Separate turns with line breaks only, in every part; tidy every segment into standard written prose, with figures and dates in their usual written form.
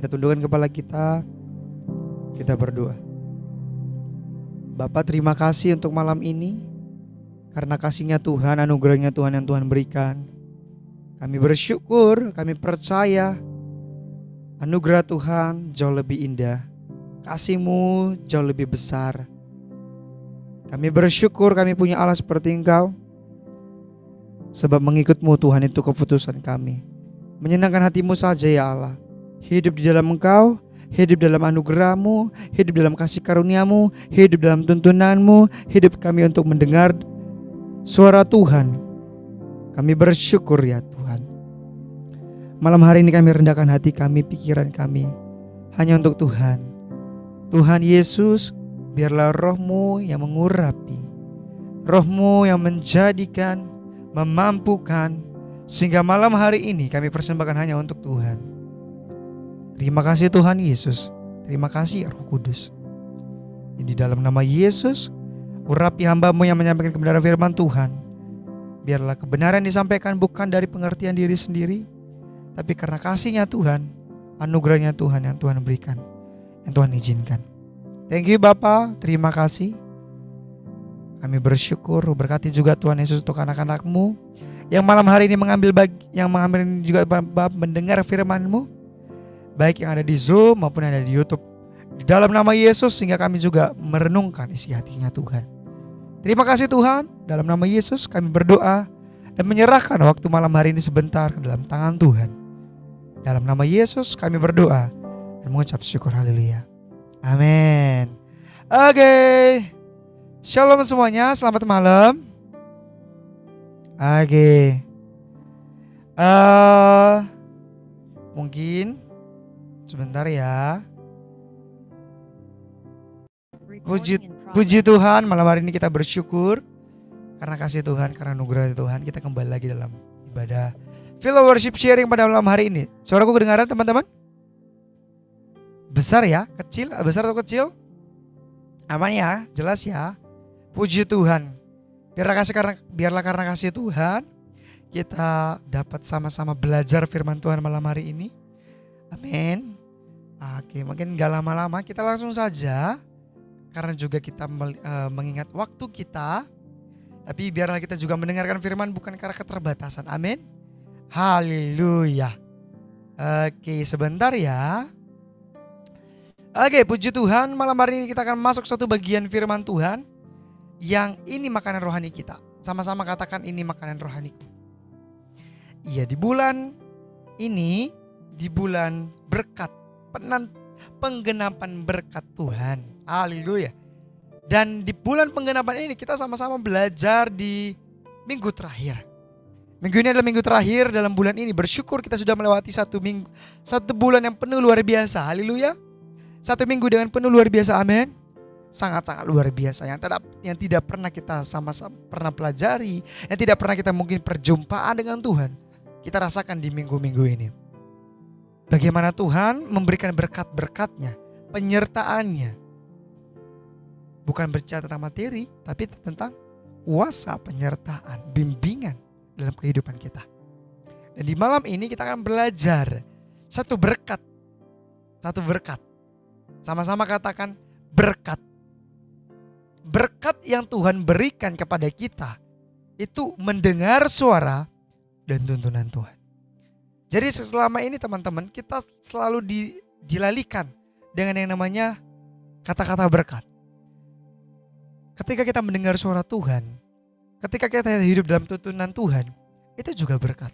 Kita tundukkan kepala kita berdoa. Bapa, terima kasih untuk malam ini. Karena kasih-Nya Tuhan, anugerah-Nya Tuhan yang Tuhan berikan. Kami bersyukur, kami percaya anugerah Tuhan jauh lebih indah. Kasih-Mu jauh lebih besar. Kami bersyukur kami punya Allah seperti Engkau. Sebab mengikut-Mu Tuhan itu keputusan kami. Menyenangkan hati-Mu saja ya Allah. Hidup di dalam Engkau, hidup dalam anugerah-Mu, hidup dalam kasih karunia-Mu, hidup dalam tuntunan-Mu, hidup kami untuk mendengar suara Tuhan. Kami bersyukur ya Tuhan. Malam hari ini kami rendahkan hati kami, pikiran kami hanya untuk Tuhan. Tuhan Yesus, biarlah Roh-Mu yang mengurapi, Roh-Mu yang menjadikan, memampukan, sehingga malam hari ini kami persembahkan hanya untuk Tuhan. Terima kasih Tuhan Yesus. Terima kasih Roh Kudus. Di dalam nama Yesus, urapi hamba-Mu yang menyampaikan kebenaran firman Tuhan. Biarlah kebenaran disampaikan bukan dari pengertian diri sendiri, tapi karena kasih-Nya Tuhan, anugerah-Nya Tuhan yang Tuhan berikan, yang Tuhan izinkan. Thank you Bapa, terima kasih. Kami bersyukur, berkati juga Tuhan Yesus untuk anak-anak-Mu yang malam hari ini yang mengambil juga mendengar firman-Mu, baik yang ada di Zoom maupun yang ada di YouTube. Di dalam nama Yesus, sehingga kami juga merenungkan isi hatinya Tuhan. Terima kasih Tuhan, dalam nama Yesus kami berdoa dan menyerahkan waktu malam hari ini sebentar ke dalam tangan Tuhan. Dalam nama Yesus kami berdoa dan mengucap syukur, haleluya. Amin. Oke. Shalom semuanya, selamat malam. Oke. Mungkin sebentar ya. Puji Tuhan, malam hari ini kita bersyukur karena kasih Tuhan, karena anugerah Tuhan. Kita kembali lagi dalam ibadah Philo Worship Sharing pada malam hari ini. Suaraku kedengaran teman-teman? Besar ya? Kecil? Besar atau kecil? Aman ya? Jelas ya? Puji Tuhan. Biarlah karena kasih Tuhan kita dapat sama-sama belajar firman Tuhan malam hari ini. Amin. Oke, mungkin gak lama-lama, kita langsung saja. Karena juga kita mengingat waktu kita, tapi biarlah kita juga mendengarkan firman bukan karena keterbatasan. Amin. Haleluya. Oke, sebentar ya. Oke, puji Tuhan, malam hari ini kita akan masuk satu bagian firman Tuhan yang ini makanan rohani kita. Sama-sama katakan, ini makanan rohaniku. Iya, di bulan ini, di bulan berkat, penggenapan berkat Tuhan. Haleluya. Dan di bulan penggenapan ini kita sama-sama belajar di minggu terakhir. Minggu ini adalah minggu terakhir dalam bulan ini. Bersyukur kita sudah melewati satu bulan yang penuh luar biasa. Haleluya. Satu minggu dengan penuh luar biasa, amin. Sangat-sangat luar biasa, yang tidak pernah kita sama-sama pernah pelajari, yang tidak pernah kita mungkin perjumpaan dengan Tuhan, kita rasakan di minggu-minggu ini. Bagaimana Tuhan memberikan berkat-berkatnya, penyertaannya. Bukan berbicara tentang materi, tapi tentang kuasa, penyertaan, bimbingan dalam kehidupan kita. Dan di malam ini kita akan belajar satu berkat. Sama-sama katakan berkat. Berkat yang Tuhan berikan kepada kita itu mendengar suara dan tuntunan Tuhan. Jadi selama ini teman-teman, kita selalu dilalikan dengan yang namanya kata-kata berkat. Ketika kita mendengar suara Tuhan, ketika kita hidup dalam tuntunan Tuhan, itu juga berkat.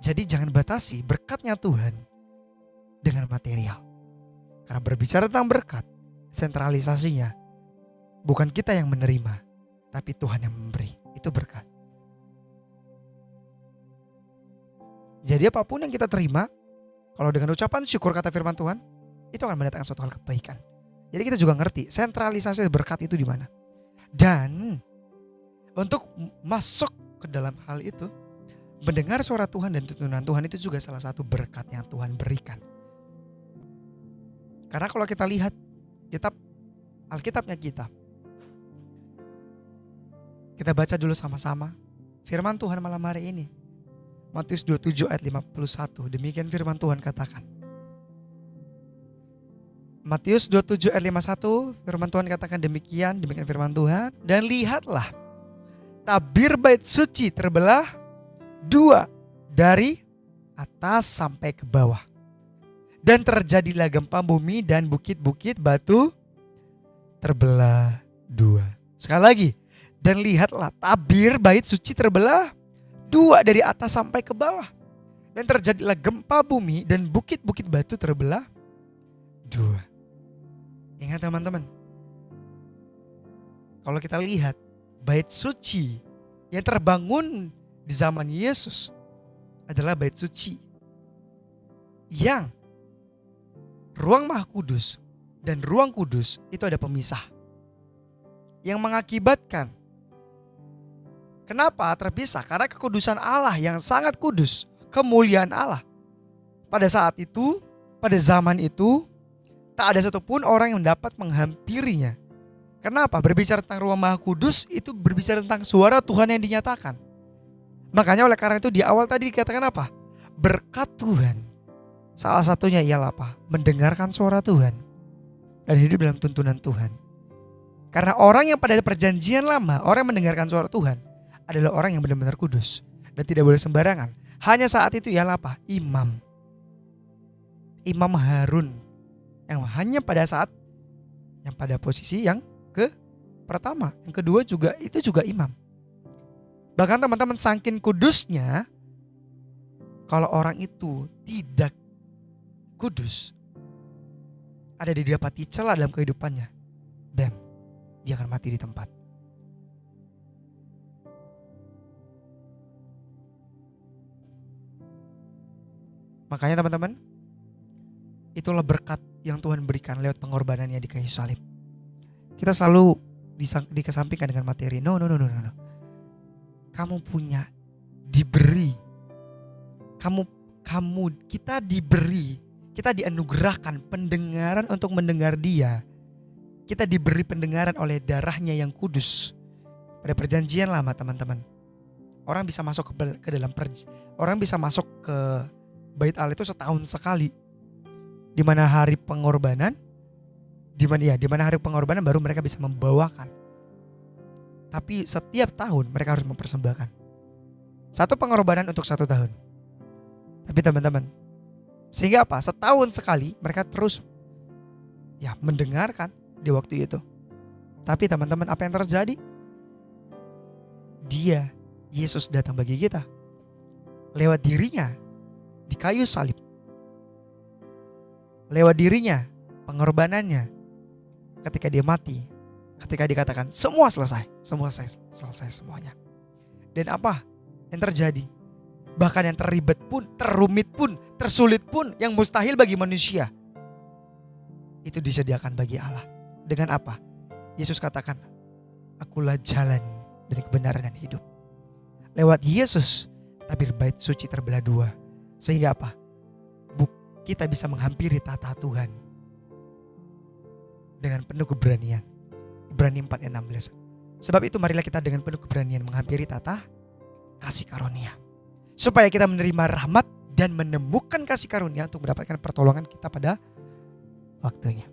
Jadi jangan batasi berkatnya Tuhan dengan material. Karena berbicara tentang berkat, sentralisasinya bukan kita yang menerima, tapi Tuhan yang memberi. Itu berkat. Jadi apapun yang kita terima, kalau dengan ucapan syukur kata firman Tuhan, itu akan mendatangkan suatu hal kebaikan. Jadi kita juga ngerti sentralisasi berkat itu di mana. Dan untuk masuk ke dalam hal itu, mendengar suara Tuhan dan tuntunan Tuhan itu juga salah satu berkat yang Tuhan berikan. Karena kalau kita lihat Alkitabnya kita baca dulu sama-sama firman Tuhan malam hari ini. Matius 27 ayat 51. Demikian firman Tuhan katakan. Matius 27 ayat 51, firman Tuhan katakan demikian firman Tuhan. Dan lihatlah, tabir bait suci terbelah dua dari atas sampai ke bawah. Dan terjadilah gempa bumi dan bukit-bukit batu terbelah dua. Sekali lagi, dan lihatlah tabir bait suci terbelah dua dari atas sampai ke bawah. Dan terjadilah gempa bumi dan bukit-bukit batu terbelah dua. Ingat teman-teman, kalau kita lihat bait suci yang terbangun di zaman Yesus adalah bait suci yang ruang Maha Kudus dan ruang kudus itu ada pemisah. Yang mengakibatkan kenapa terpisah? Karena kekudusan Allah yang sangat kudus, kemuliaan Allah. Pada saat itu, pada zaman itu, tak ada satupun orang yang dapat menghampirinya. Kenapa? Berbicara tentang ruang Maha Kudus itu berbicara tentang suara Tuhan yang dinyatakan. Makanya oleh karena itu di awal tadi dikatakan apa? Berkat Tuhan. Salah satunya ialah apa? Mendengarkan suara Tuhan dan hidup dalam tuntunan Tuhan. Karena orang yang pada perjanjian lama, orang yang mendengarkan suara Tuhan adalah orang yang benar-benar kudus dan tidak boleh sembarangan. Hanya saat itu ialah apa? Imam Harun yang hanya pada saat yang pada posisi yang pertama, yang kedua juga itu juga imam. Bahkan teman-teman saking kudusnya, kalau orang itu tidak kudus, ada didapati celah dalam kehidupannya, dia akan mati di tempat. Makanya teman-teman, itulah berkat yang Tuhan berikan lewat pengorbanannya di kayu salib. Kita selalu dikesampingkan dengan materi. No. Kamu punya, diberi. Kita diberi, kita dianugerahkan pendengaran untuk mendengar Dia. Kita diberi pendengaran oleh darahnya yang kudus. Pada perjanjian lama teman-teman, orang bisa masuk ke dalam orang bisa masuk ke Bait Allah itu setahun sekali. Di mana hari pengorbanan, di mana hari pengorbanan baru mereka bisa membawakan. Tapi setiap tahun mereka harus mempersembahkan satu pengorbanan untuk 1 tahun. Tapi teman-teman, sehingga apa? Setahun sekali mereka terus mendengarkan di waktu itu. Tapi teman-teman, apa yang terjadi? Yesus datang bagi kita lewat dirinya di kayu salib. Lewat dirinya, pengorbanannya, ketika dia mati, ketika dikatakan semua selesai semuanya. Dan apa yang terjadi? Bahkan yang terribet pun, terrumit pun, tersulit pun, yang mustahil bagi manusia, itu disediakan bagi Allah. Dengan apa? Yesus katakan, akulah jalan dan kebenaran dan hidup. Lewat Yesus, tabir bait suci terbelah dua. Sehingga apa? Kita bisa menghampiri tahta Tuhan dengan penuh keberanian. Ibrani 4 ayat 16. Sebab itu marilah kita dengan penuh keberanian menghampiri tahta kasih karunia, supaya kita menerima rahmat dan menemukan kasih karunia untuk mendapatkan pertolongan kita pada waktunya.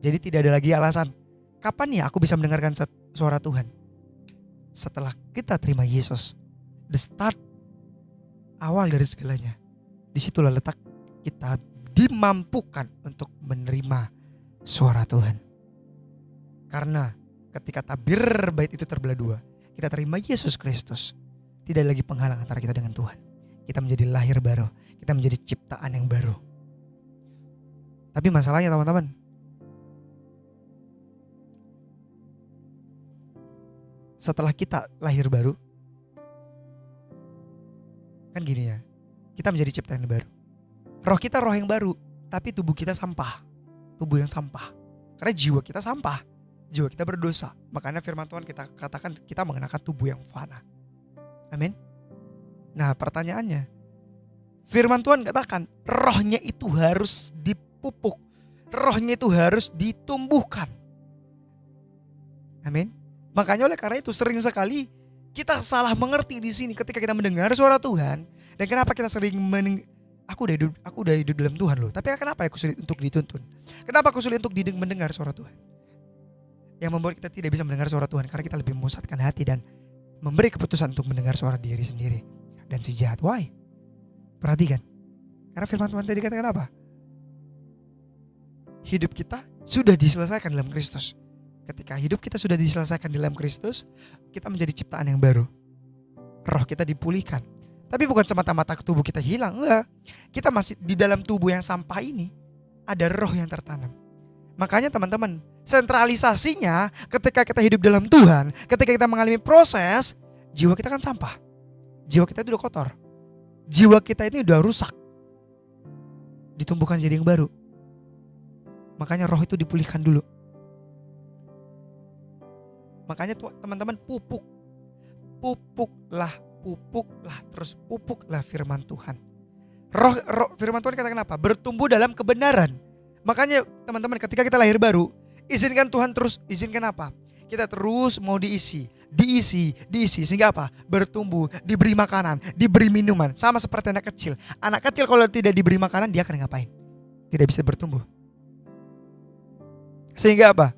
Jadi tidak ada lagi alasan, kapan ya aku bisa mendengarkan suara Tuhan? Setelah kita terima Yesus, the start, awal dari segalanya. Disitulah letak kita dimampukan untuk menerima suara Tuhan. Karena ketika tabir bait itu terbelah dua, kita terima Yesus Kristus. Tidak lagi penghalang antara kita dengan Tuhan. Kita menjadi lahir baru. Kita menjadi ciptaan yang baru. Tapi masalahnya teman-teman, setelah kita lahir baru, kan gini ya, kita menjadi ciptaan yang baru. Roh kita roh yang baru, tapi tubuh kita sampah. Tubuh yang sampah. Karena jiwa kita sampah. Jiwa kita berdosa. Makanya firman Tuhan kita katakan kita mengenakan tubuh yang fana. Amin. Nah pertanyaannya, firman Tuhan katakan rohnya itu harus dipupuk. Rohnya itu harus ditumbuhkan. Amin. Makanya oleh karena itu sering sekali Kita salah mengerti di sini ketika kita mendengar suara Tuhan. Dan kenapa kita sering aku udah hidup dalam Tuhan loh. Tapi kenapa aku sulit untuk dituntun? Kenapa aku sulit untuk mendengar suara Tuhan? Yang membuat kita tidak bisa mendengar suara Tuhan karena kita lebih memusatkan hati dan memberi keputusan untuk mendengar suara diri sendiri. Dan si jahat, why? Perhatikan. Karena firman Tuhan tadi katakan apa? Hidup kita sudah diselesaikan dalam Kristus. Ketika hidup kita sudah diselesaikan dalam Kristus, kita menjadi ciptaan yang baru. Roh kita dipulihkan. Tapi bukan semata-mata tubuh kita hilang, enggak. Kita masih di dalam tubuh yang sampah ini, ada roh yang tertanam. Makanya teman-teman, sentralisasinya ketika kita hidup dalam Tuhan, ketika kita mengalami proses, jiwa kita kan sampah. Jiwa kita itu udah kotor. Jiwa kita ini udah rusak. Ditumbuhkan jadi yang baru. Makanya roh itu dipulihkan dulu. Makanya teman-teman pupuklah firman Tuhan. Roh firman Tuhan katakan apa? Bertumbuh dalam kebenaran. Makanya teman-teman ketika kita lahir baru, izinkan Tuhan terus, izinkan apa? Kita terus mau diisi sehingga apa? Bertumbuh, diberi makanan, diberi minuman. Sama seperti anak kecil. Anak kecil kalau tidak diberi makanan dia akan ngapain? Tidak bisa bertumbuh. Sehingga apa?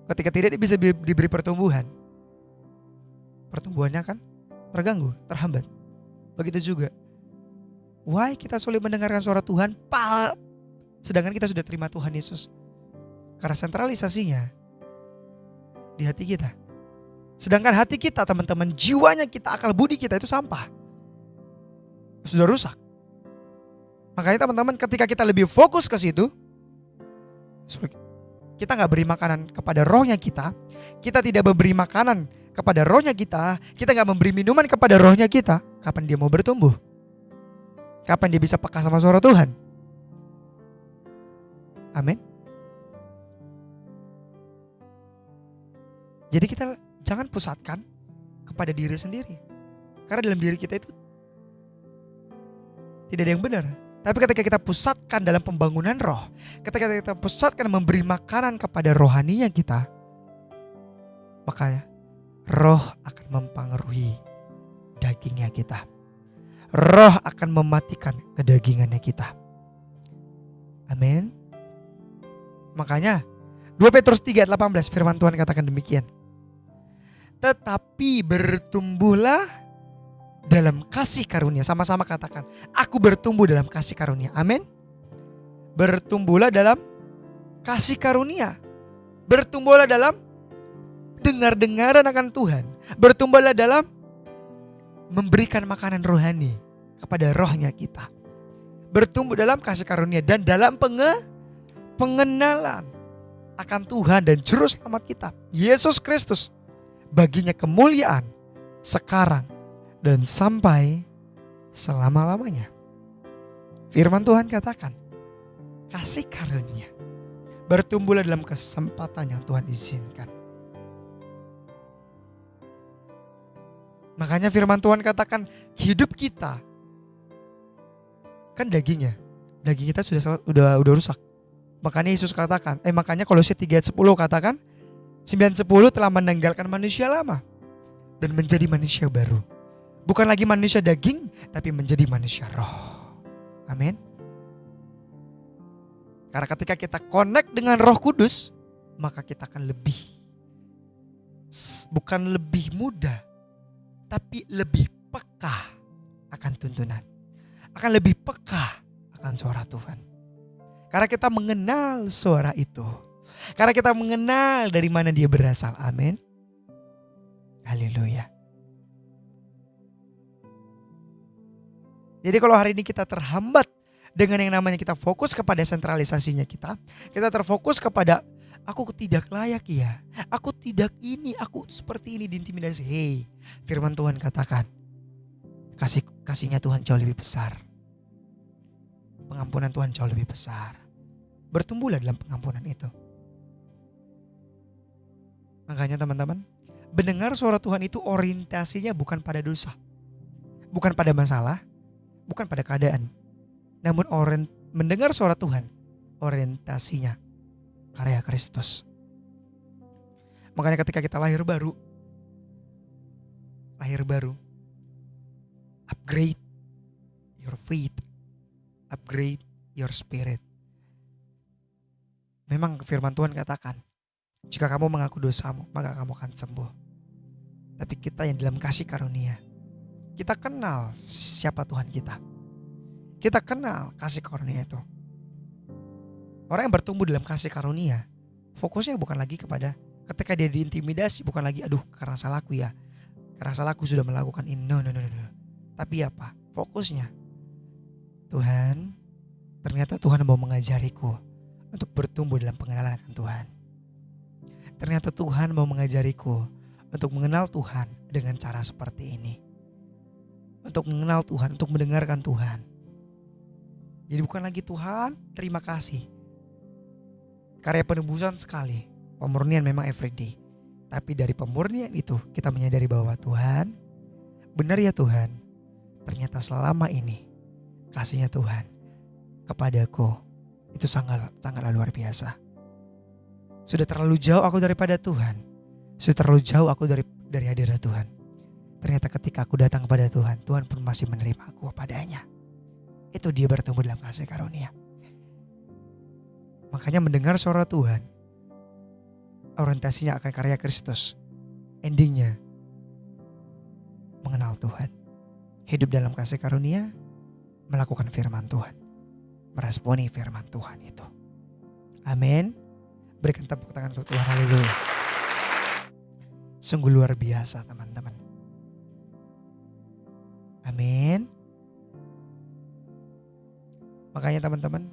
Ketika tidak bisa diberi pertumbuhan, pertumbuhannya akan terganggu, terhambat. Begitu juga. Why kita sulit mendengarkan suara Tuhan? Sedangkan kita sudah terima Tuhan Yesus. Karena sentralisasinya di hati kita. Sedangkan hati kita teman-teman, jiwanya kita, akal budi kita itu sampah. Sudah rusak. Makanya teman-teman ketika kita lebih fokus ke situ, kita gak beri makanan kepada rohnya kita tidak memberi makanan kepada rohnya kita gak memberi minuman kepada rohnya kita, kapan dia mau bertumbuh? Kapan dia bisa peka sama suara Tuhan? Amin. Jadi kita jangan pusatkan kepada diri sendiri. Karena dalam diri kita itu tidak ada yang benar. Tapi ketika kita pusatkan dalam pembangunan roh, ketika kita pusatkan memberi makanan kepada rohaninya kita, maka roh akan mempengaruhi dagingnya kita. Roh akan mematikan kedagingannya kita. Amin. Makanya 2 Petrus 3:18 firman Tuhan katakan demikian. Tetapi bertumbuhlah dalam kasih karunia. Sama-sama katakan, aku bertumbuh dalam kasih karunia. Amin. Bertumbuhlah dalam kasih karunia. Bertumbuhlah dalam dengar-dengaran akan Tuhan. Bertumbuhlah dalam memberikan makanan rohani kepada rohnya kita. Bertumbuh dalam kasih karunia dan dalam pengenalan akan Tuhan dan Juru Selamat kita, Yesus Kristus. Baginya kemuliaan sekarang dan sampai selama-lamanya. Firman Tuhan katakan, kasih karunia. Bertumbuhlah dalam kesempatan yang Tuhan izinkan. Makanya firman Tuhan katakan, hidup kita kan dagingnya. Daging kita sudah rusak. Makanya Yesus katakan, makanya Kolose 3:10 katakan, 9:10 telah meninggalkan manusia lama dan menjadi manusia baru. Bukan lagi manusia daging, tapi menjadi manusia roh. Amin. Karena ketika kita connect dengan Roh Kudus, maka kita akan bukan lebih mudah, tapi lebih peka akan tuntunan. Akan lebih peka akan suara Tuhan. Karena kita mengenal suara itu. Karena kita mengenal dari mana dia berasal. Amin. Haleluya. Jadi kalau hari ini kita terhambat dengan yang namanya kita fokus kepada sentralisasinya kita terfokus kepada aku tidak layak ya, aku tidak ini, aku seperti ini, diintimidasi. Hei, firman Tuhan katakan, kasihnya Tuhan jauh lebih besar. Pengampunan Tuhan jauh lebih besar. Bertumbuhlah dalam pengampunan itu. Makanya teman-teman, mendengar suara Tuhan itu orientasinya bukan pada dosa, bukan pada masalah, bukan pada keadaan. Namun mendengar suara Tuhan, orientasinya karya Kristus. Makanya ketika kita lahir baru, lahir baru. Upgrade your faith, upgrade your spirit. Memang firman Tuhan katakan, jika kamu mengaku dosamu, maka kamu akan sembuh. Tapi kita yang dalam kasih karunia, kita kenal siapa Tuhan kita. Kita kenal kasih karunia itu. Orang yang bertumbuh dalam kasih karunia, fokusnya bukan lagi kepada ketika dia diintimidasi, bukan lagi aduh karena salahku ya. Karena salahku sudah melakukan ini. No. Tapi apa? Fokusnya, Tuhan, ternyata Tuhan mau mengajariku untuk bertumbuh dalam pengenalan akan Tuhan. Ternyata Tuhan mau mengajariku untuk mengenal Tuhan dengan cara seperti ini. Untuk mengenal Tuhan, untuk mendengarkan Tuhan. Jadi bukan lagi Tuhan, terima kasih. Karya penebusan sekali, pemurnian memang everyday. Tapi dari pemurnian itu kita menyadari bahwa Tuhan, benar ya Tuhan, ternyata selama ini kasihnya Tuhan kepadaku itu sangatlah luar biasa. Sudah terlalu jauh aku daripada Tuhan. Sudah terlalu jauh aku dari hadirat Tuhan. Ternyata ketika aku datang kepada Tuhan, Tuhan pun masih menerima aku padanya. Itu dia bertemu dalam kasih karunia. Makanya mendengar suara Tuhan, orientasinya akan karya Kristus. Endingnya mengenal Tuhan. Hidup dalam kasih karunia, melakukan firman Tuhan, meresponi firman Tuhan itu. Amin. Berikan tepuk tangan untuk Tuhan, haleluya. Sungguh luar biasa teman-teman. Amin. Makanya teman-teman,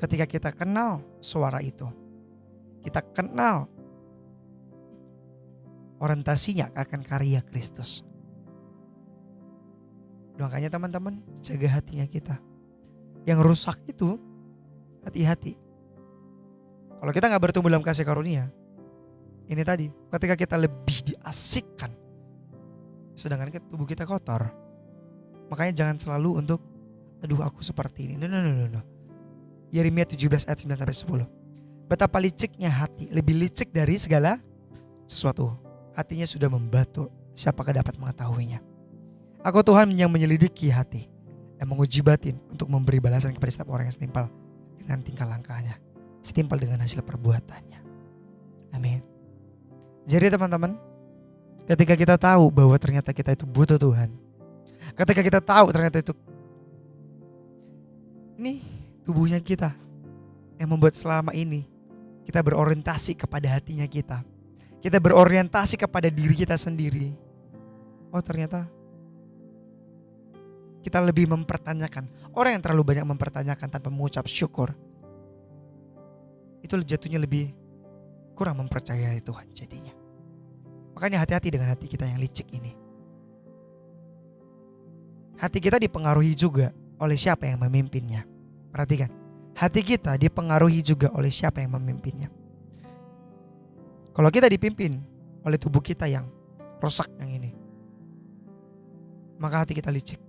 ketika kita kenal suara itu, kita kenal orientasinya akan karya Kristus. Makanya teman-teman, jaga hatinya kita. Yang rusak itu, hati-hati. Kalau kita gak bertumbuh dalam kasih karunia, ini tadi, ketika kita lebih diasikkan, sedangkan tubuh kita kotor. Makanya jangan selalu untuk, aduh aku seperti ini. No. Yeremia 17 ayat 9-10. Betapa liciknya hati, lebih licik dari segala sesuatu. Hatinya sudah membatu, siapakah dapat mengetahuinya. Aku Tuhan yang menyelidiki hati, yang menguji batin untuk memberi balasan kepada setiap orang yang setimpal dengan tingkah langkahnya, setimpal dengan hasil perbuatannya. Amin. Jadi teman-teman, ketika kita tahu bahwa ternyata kita itu butuh Tuhan, ketika kita tahu ternyata itu ini tubuhnya kita yang membuat selama ini kita berorientasi kepada hatinya kita berorientasi kepada diri kita sendiri. Oh ternyata kita lebih mempertanyakan. Orang yang terlalu banyak mempertanyakan tanpa mengucap syukur, itu jatuhnya lebih kurang mempercayai Tuhan jadinya. Makanya hati-hati dengan hati kita yang licik ini. Hati kita dipengaruhi juga oleh siapa yang memimpinnya. Perhatikan, hati kita dipengaruhi juga oleh siapa yang memimpinnya. Kalau kita dipimpin oleh tubuh kita yang rusak yang ini, maka hati kita licik.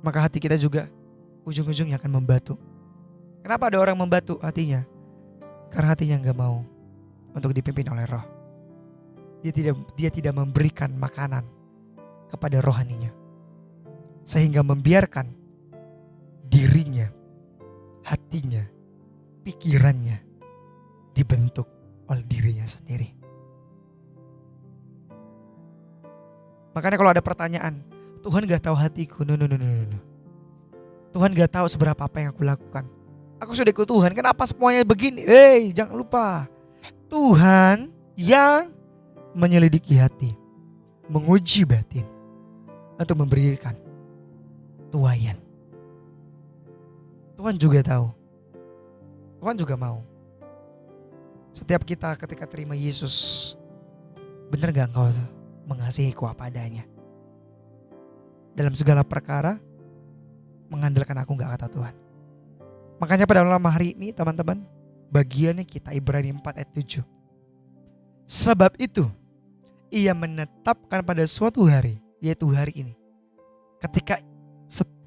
Maka hati kita juga ujung-ujungnya akan membatu. Kenapa ada orang membatu hatinya? Karena hatinya gak mau untuk dipimpin oleh roh. Dia tidak memberikan makanan kepada rohaninya, sehingga membiarkan dirinya, hatinya, pikirannya dibentuk oleh dirinya sendiri. Makanya kalau ada pertanyaan, Tuhan gak tahu hatiku. No. Tuhan gak tahu seberapa apa yang aku lakukan. Aku sudah ikut Tuhan, kenapa semuanya begini? Jangan lupa, Tuhan yang menyelidiki hati, menguji batin, untuk memberikan tuaian. Tuhan juga tahu, Tuhan juga mau. Setiap kita ketika terima Yesus, benar gak engkau mengasihiku apa adanya? Dalam segala perkara mengandalkan aku gak, kata Tuhan. Makanya pada malam hari ini teman-teman, bagiannya kita Ibrani 4 ayat 7. Sebab itu Ia menetapkan pada suatu hari, yaitu hari ini, ketika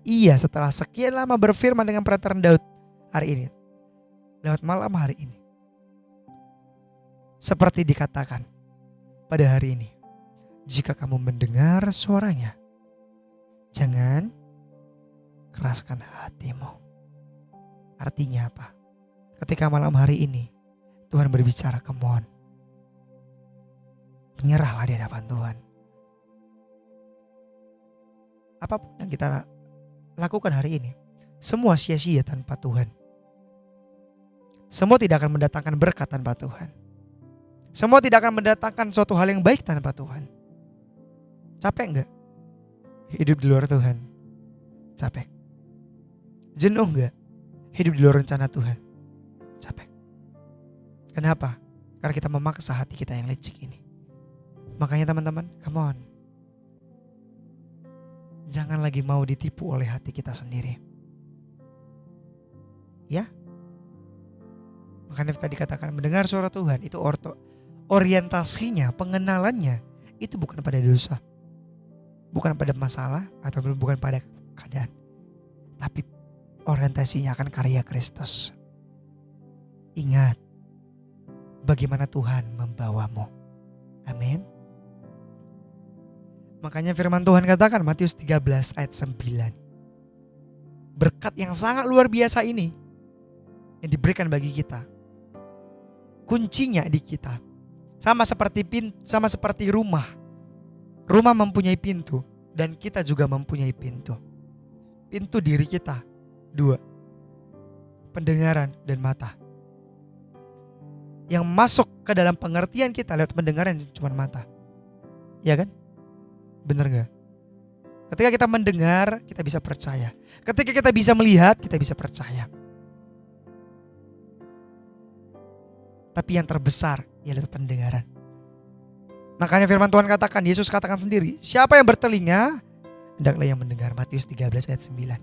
Ia setelah sekian lama berfirman dengan perantaran Daud hari ini, lewat malam hari ini, seperti dikatakan pada hari ini, jika kamu mendengar suaranya, jangan keraskan hatimu. Artinya apa? Ketika malam hari ini Tuhan berbicara, come on, menyerahlah di hadapan Tuhan. Apapun yang kita lakukan hari ini, semua sia-sia tanpa Tuhan. Semua tidak akan mendatangkan berkat tanpa Tuhan. Semua tidak akan mendatangkan suatu hal yang baik tanpa Tuhan. Capek enggak hidup di luar Tuhan? Capek. Jenuh enggak hidup di luar rencana Tuhan? Capek. Kenapa? Karena kita memaksa hati kita yang licik ini. Makanya teman-teman, come on. Jangan lagi mau ditipu oleh hati kita sendiri. Ya? Makanya tadi katakan mendengar suara Tuhan itu orientasinya, pengenalannya itu bukan pada dosa. Bukan pada masalah atau bukan pada keadaan. Tapi orientasinya akan karya Kristus. Ingat bagaimana Tuhan membawamu. Amin. Makanya firman Tuhan katakan Matius 13 ayat 9. Berkat yang sangat luar biasa ini yang diberikan bagi kita. Kuncinya di kita. Sama seperti rumah. Rumah mempunyai pintu dan kita juga mempunyai pintu. Pintu diri kita 2. Pendengaran dan mata. Yang masuk ke dalam pengertian kita lewat pendengaran cuma mata. Ya kan? Bener gak? Ketika kita mendengar, kita bisa percaya. Ketika kita bisa melihat, kita bisa percaya. Tapi yang terbesar ialah pendengaran. Makanya firman Tuhan katakan, Yesus katakan sendiri, siapa yang bertelinga, hendaklah yang mendengar. Matius 13 ayat 9.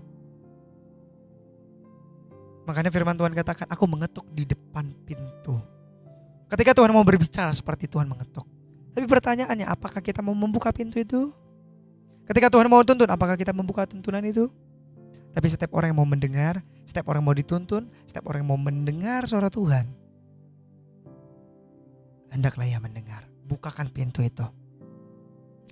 Makanya firman Tuhan katakan, aku mengetuk di depan pintu. Ketika Tuhan mau berbicara seperti Tuhan mengetuk. Tapi pertanyaannya, apakah kita mau membuka pintu itu? Ketika Tuhan mau tuntun, apakah kita membuka tuntunan itu? Tapi setiap orang yang mau mendengar, setiap orang yang mau dituntun, setiap orang yang mau mendengar suara Tuhan, hendaklah ia mendengar. Bukakan pintu itu.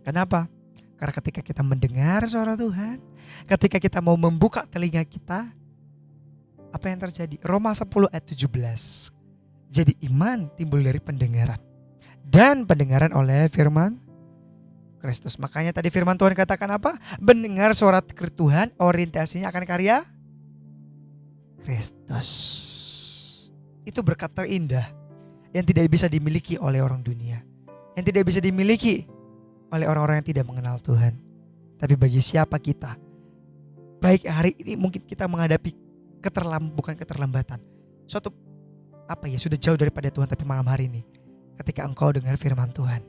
Kenapa? Karena ketika kita mendengar suara Tuhan, ketika kita mau membuka telinga kita, apa yang terjadi? Roma 10 ayat 17. Jadi iman timbul dari pendengaran. Dan pendengaran oleh firman Kristus. Makanya tadi firman Tuhan katakan apa? Mendengar suara Tuhan, orientasinya akan karya Kristus. Itu berkat terindah yang tidak bisa dimiliki oleh orang dunia. Yang tidak bisa dimiliki oleh orang-orang yang tidak mengenal Tuhan. Tapi bagi siapa kita, baik hari ini mungkin kita menghadapi bukan keterlambatan. Suatu sudah jauh daripada Tuhan, tapi malam hari ini ketika engkau dengar firman Tuhan,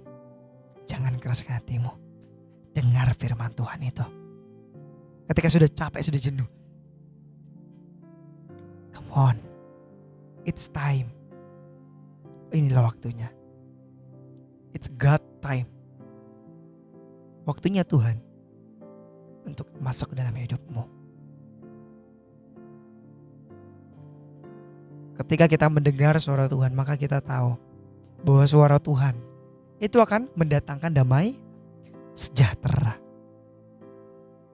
jangan keraskan hatimu. Dengar firman Tuhan itu. Ketika sudah capek, sudah jenuh, come on, it's time. Inilah waktunya. It's God time. Waktunya Tuhan untuk masuk ke dalam hidupmu. Ketika kita mendengar suara Tuhan, maka kita tahu bahwa suara Tuhan itu akan mendatangkan damai sejahtera.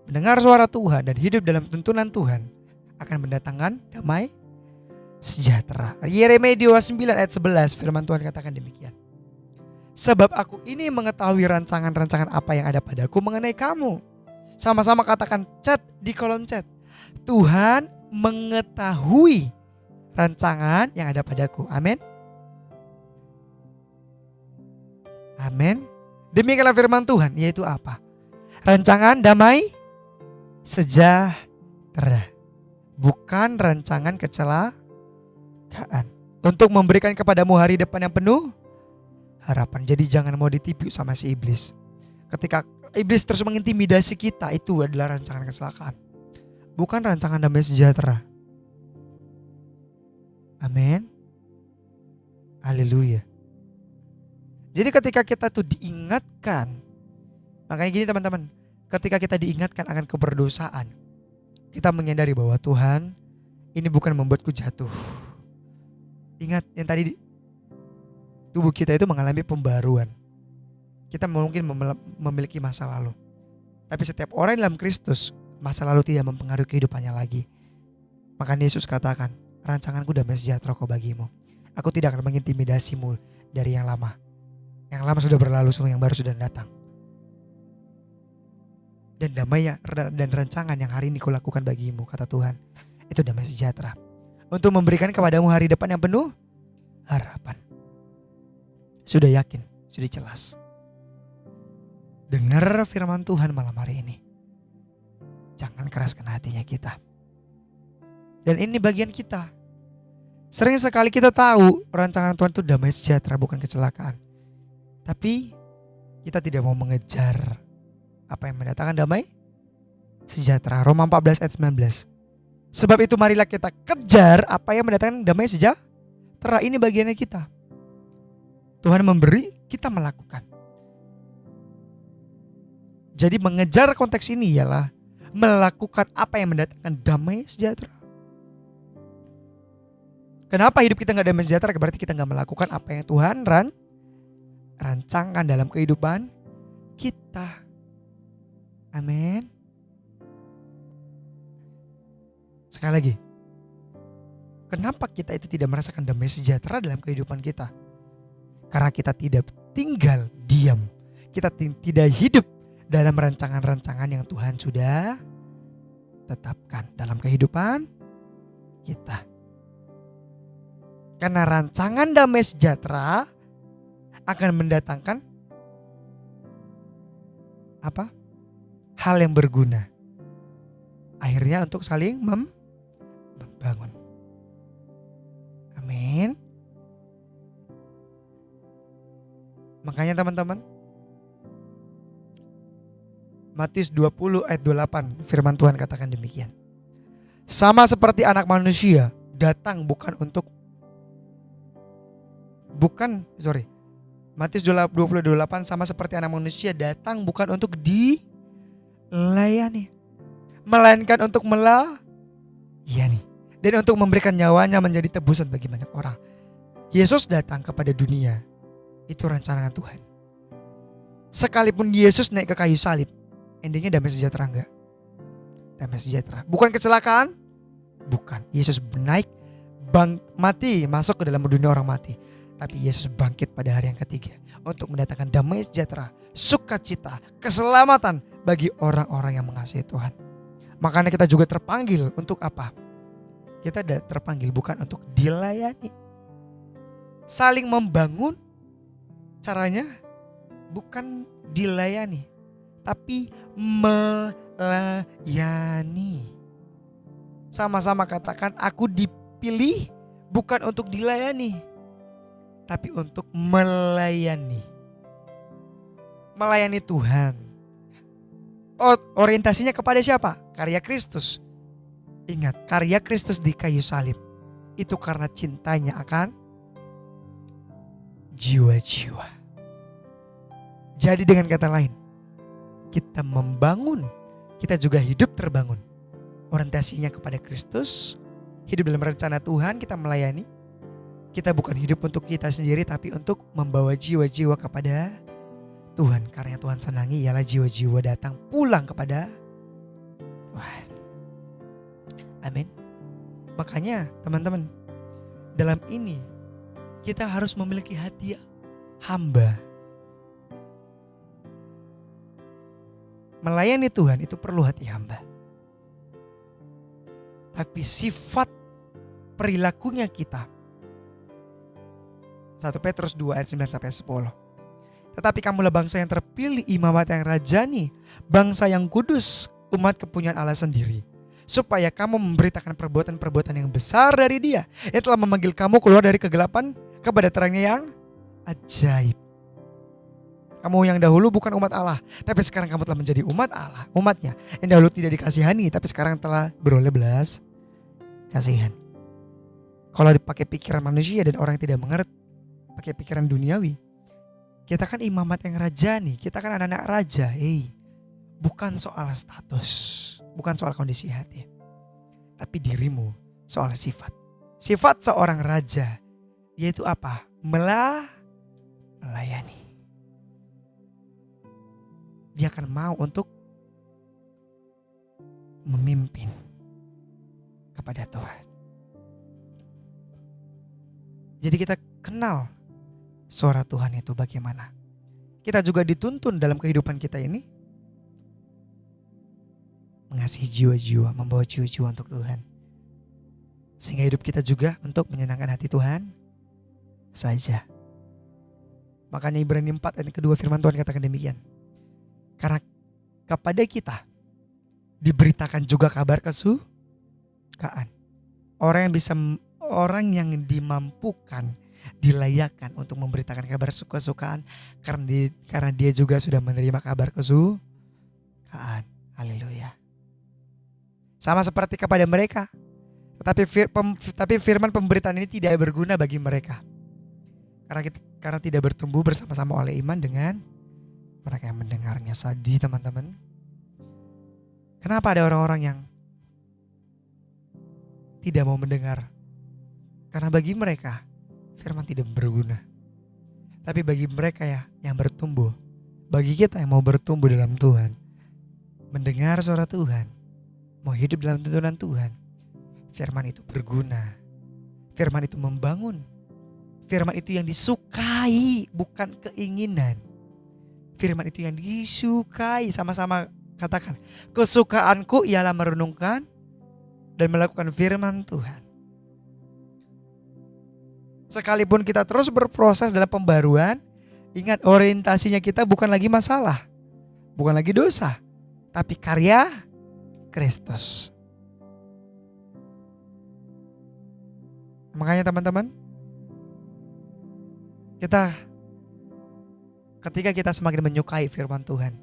Mendengar suara Tuhan dan hidup dalam tuntunan Tuhan akan mendatangkan damai sejahtera. Yeremia 29 ayat 11 firman Tuhan katakan demikian. Sebab aku ini mengetahui rancangan-rancangan apa yang ada padaku mengenai kamu. Sama-sama katakan chat di kolom chat. Tuhan mengetahui rancangan yang ada padaku. Amin. Amin. Demikianlah firman Tuhan, yaitu apa? Rancangan damai sejahtera, bukan rancangan kecelakaan, untuk memberikan kepadamu hari depan yang penuh harapan. Jadi jangan mau ditipu sama si iblis. Ketika iblis terus mengintimidasi kita, itu adalah rancangan kecelakaan, bukan rancangan damai sejahtera. Amin. Haleluya. Jadi ketika kita tuh diingatkan, makanya gini teman-teman, ketika kita diingatkan akan keberdosaan, kita menyadari bahwa Tuhan ini bukan membuatku jatuh. Ingat yang tadi tubuh kita itu mengalami pembaruan. Kita mungkin memiliki masa lalu. Tapi setiap orang dalam Kristus, masa lalu tidak mempengaruhi kehidupannya lagi. Maka Yesus katakan, rancanganku damai sejahtera kau bagimu. Aku tidak akan mengintimidasimu dari yang lama. Yang lama sudah berlalu, yang baru sudah datang. Dan damai dan rancangan yang hari ini kulakukan bagimu, kata Tuhan, itu damai sejahtera. Untuk memberikan kepadamu hari depan yang penuh harapan. Sudah yakin, sudah jelas. Dengar firman Tuhan malam hari ini. Jangan keraskan hatinya kita. Dan ini bagian kita. Sering sekali kita tahu rancangan Tuhan itu damai sejahtera, bukan kecelakaan. Tapi kita tidak mau mengejar apa yang mendatangkan damai sejahtera. Roma 14 ayat 19. Sebab itu marilah kita kejar apa yang mendatangkan damai sejahtera. Ini bagiannya kita. Tuhan memberi, kita melakukan. Jadi mengejar konteks ini ialah melakukan apa yang mendatangkan damai sejahtera. Kenapa hidup kita gak damai sejahtera? Berarti kita gak melakukan apa yang Tuhan rancangkan dalam kehidupan kita. Amin. Sekali lagi, kenapa kita itu tidak merasakan damai sejahtera dalam kehidupan kita? Karena kita tidak tinggal diam. Kita tidak hidup dalam rancangan-rancangan yang Tuhan sudah tetapkan dalam kehidupan kita. Karena rancangan damai sejahtera akan mendatangkan apa? Hal yang berguna. Akhirnya untuk saling membangun. Amin. Makanya teman-teman, Matius 20 ayat 28 firman Tuhan katakan demikian. Sama seperti anak manusia datang Matius 20:28 sama seperti anak manusia datang bukan untuk dilayani, melainkan untuk melayani dan untuk memberikan nyawanya menjadi tebusan bagi banyak orang. Yesus datang kepada dunia, itu rencana Tuhan. Sekalipun Yesus naik ke kayu salib, endingnya damai sejahtera enggak? Damai sejahtera. Bukan kecelakaan? Bukan. Yesus naik, mati, masuk ke dalam dunia orang mati. Tapi Yesus bangkit pada hari yang ketiga untuk mendatangkan damai sejahtera, sukacita, keselamatan bagi orang-orang yang mengasihi Tuhan. Makanya kita juga terpanggil untuk apa? Kita terpanggil bukan untuk dilayani. Saling membangun, caranya bukan dilayani, tapi melayani. Sama-sama katakan, aku dipilih bukan untuk dilayani, tapi untuk melayani. Melayani Tuhan. Orientasinya kepada siapa? Karya Kristus. Ingat, karya Kristus di kayu salib itu karena cintanya akan jiwa-jiwa. Jadi dengan kata lain, kita membangun, kita juga hidup terbangun. Orientasinya kepada Kristus, hidup dalam rencana Tuhan, kita melayani. Kita bukan hidup untuk kita sendiri, tapi untuk membawa jiwa-jiwa kepada Tuhan. Karena Tuhan senangi ialah jiwa-jiwa datang pulang kepada Tuhan. Amin. Makanya teman-teman, dalam ini kita harus memiliki hati hamba. Melayani Tuhan itu perlu hati hamba. Tapi sifat perilakunya kita, 1 Petrus 2 ayat 9-10. Tetapi kamulah bangsa yang terpilih, imamat yang rajani, bangsa yang kudus, umat kepunyaan Allah sendiri, supaya kamu memberitakan perbuatan-perbuatan yang besar dari Dia yang telah memanggil kamu keluar dari kegelapan kepada terangnya yang ajaib. Kamu yang dahulu bukan umat Allah, tapi sekarang kamu telah menjadi umat Allah, umatnya yang dahulu tidak dikasihani, tapi sekarang telah beroleh belas kasihan. Kalau dipakai pikiran manusia dan orang yang tidak mengerti, pakai pikiran duniawi, kita kan imamat yang rajani, kita kan anak-anak raja. Bukan soal status, bukan soal kondisi hati, tapi dirimu, soal sifat. Sifat seorang raja, yaitu apa? Melayani. dia akan mau untuk memimpin kepada Tuhan. Jadi kita kenal suara Tuhan itu bagaimana. Kita juga dituntun dalam kehidupan kita ini mengasihi jiwa-jiwa, membawa jiwa-jiwa untuk Tuhan. Sehingga hidup kita juga untuk menyenangkan hati Tuhan saja. Makanya Ibrani 4 ayat kedua firman Tuhan katakan demikian. Karena kepada kita diberitakan juga kabar kesukaan. Orang yang dimampukan, dilayakkan untuk memberitakan kabar kesukaan karena dia juga sudah menerima kabar kesukaan. Haleluya. Sama seperti kepada mereka. Tapi firman pemberitaan ini tidak berguna bagi mereka. Karena tidak bertumbuh bersama-sama oleh iman dengan mereka yang mendengarnya. Sedih teman-teman. Kenapa ada orang-orang yang tidak mau mendengar? Karena bagi mereka firman tidak berguna. Tapi bagi mereka yang bertumbuh, bagi kita yang mau bertumbuh dalam Tuhan, mendengar suara Tuhan, mau hidup dalam tuntunan Tuhan, firman itu berguna. Firman itu membangun. Firman itu yang disukai, bukan keinginan. Firman itu yang disukai. Sama-sama katakan, kesukaanku ialah merenungkan dan melakukan firman Tuhan. Sekalipun kita terus berproses dalam pembaruan, ingat orientasinya kita bukan lagi masalah, bukan lagi dosa, tapi karya Kristus. Makanya teman-teman, ketika kita semakin menyukai firman Tuhan,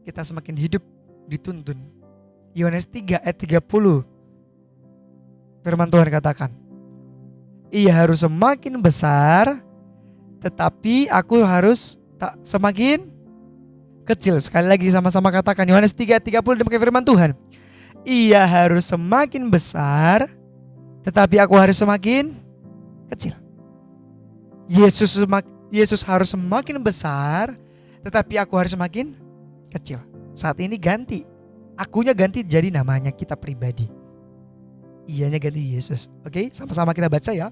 kita semakin hidup dituntun. Yohanes 3 ayat 30 firman Tuhan katakan, ia harus semakin besar, tetapi aku harus semakin kecil. Sekali lagi sama-sama katakan, Yohanes 3 ayat 30 demikian firman Tuhan. Ia harus semakin besar, tetapi aku harus semakin kecil. Yesus harus semakin besar, tetapi aku harus semakin kecil. Saat ini ganti. Akunya ganti jadi namanya kita pribadi. Iyanya ganti Yesus. Oke, sama-sama kita baca ya.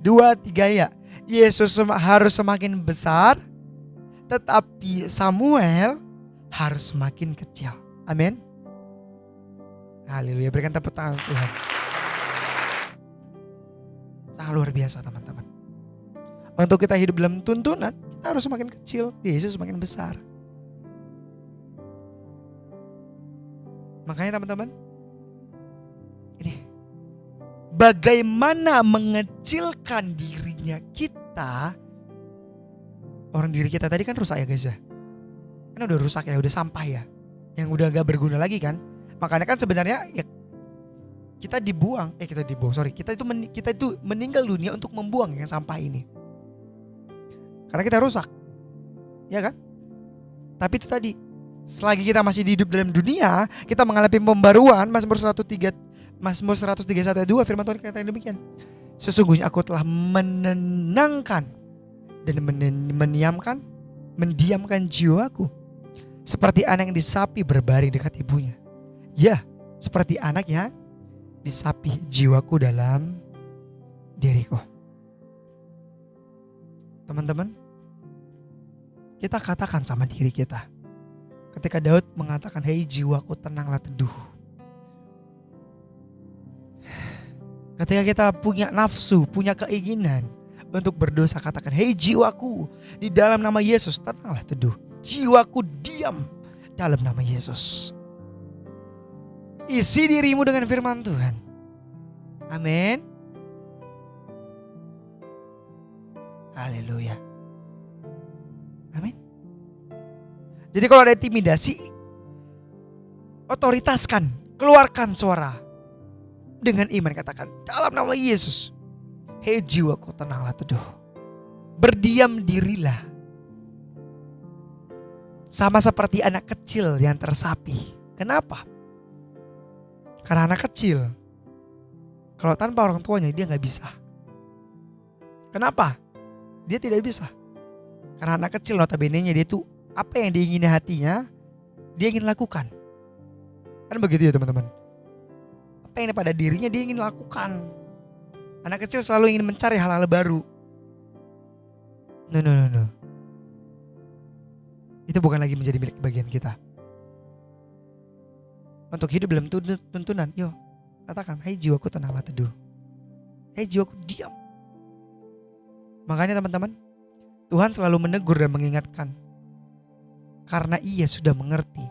2, 3 ya. Yesus harus semakin besar, tetapi Samuel harus semakin kecil. Amin. Haleluya, berikan tepuk tangan Tuhan. Sangat luar biasa teman-teman. Untuk kita hidup dalam tuntunan, kita harus semakin kecil, Yesus semakin besar. Makanya teman-teman, ini bagaimana mengecilkan dirinya kita. Orang diri kita tadi kan rusak ya guys ya. Kan udah rusak ya, udah sampah ya, yang udah gak berguna lagi kan. Makanya kan sebenarnya ya kita itu meninggal dunia untuk membuang yang sampah ini. Karena kita rusak, ya kan? Tapi itu tadi, selagi kita masih hidup dalam dunia, kita mengalami pembaruan. Mazmur 131 ayat 2 firman Tuhan katakan demikian. Sesungguhnya aku telah menenangkan dan mendiamkan jiwaku, seperti anak yang disapi berbaring dekat ibunya. Ya, seperti anak yang disapi jiwaku dalam diriku. Teman-teman, kita katakan sama diri kita. Ketika Daud mengatakan, hei jiwaku tenanglah teduh. Ketika kita punya nafsu, punya keinginan untuk berdosa, katakan, hei jiwaku, di dalam nama Yesus tenanglah teduh. Jiwaku diam dalam nama Yesus. Isi dirimu dengan firman Tuhan. Amin. Haleluya. Amin. Jadi kalau ada intimidasi, otoritaskan, keluarkan suara dengan iman, katakan dalam nama Yesus, hei jiwaku tenanglah teduh. Berdiam dirilah. Sama seperti anak kecil yang tersapi. Kenapa? Karena anak kecil, kalau tanpa orang tuanya dia gak bisa. Kenapa? Dia tidak bisa. Karena anak kecil notabene-nya dia tuh Apa yang diingini hatinya, dia ingin lakukan. Kan begitu ya teman-teman. Apa yang ada pada dirinya dia ingin lakukan. Anak kecil selalu ingin mencari hal-hal baru. No. Itu bukan lagi menjadi milik bagian kita. Untuk hidup dalam tuntunan, yo katakan, hai jiwaku tenanglah teduh. Hai jiwaku diam. Makanya teman-teman, Tuhan selalu menegur dan mengingatkan. Karena ia sudah mengerti.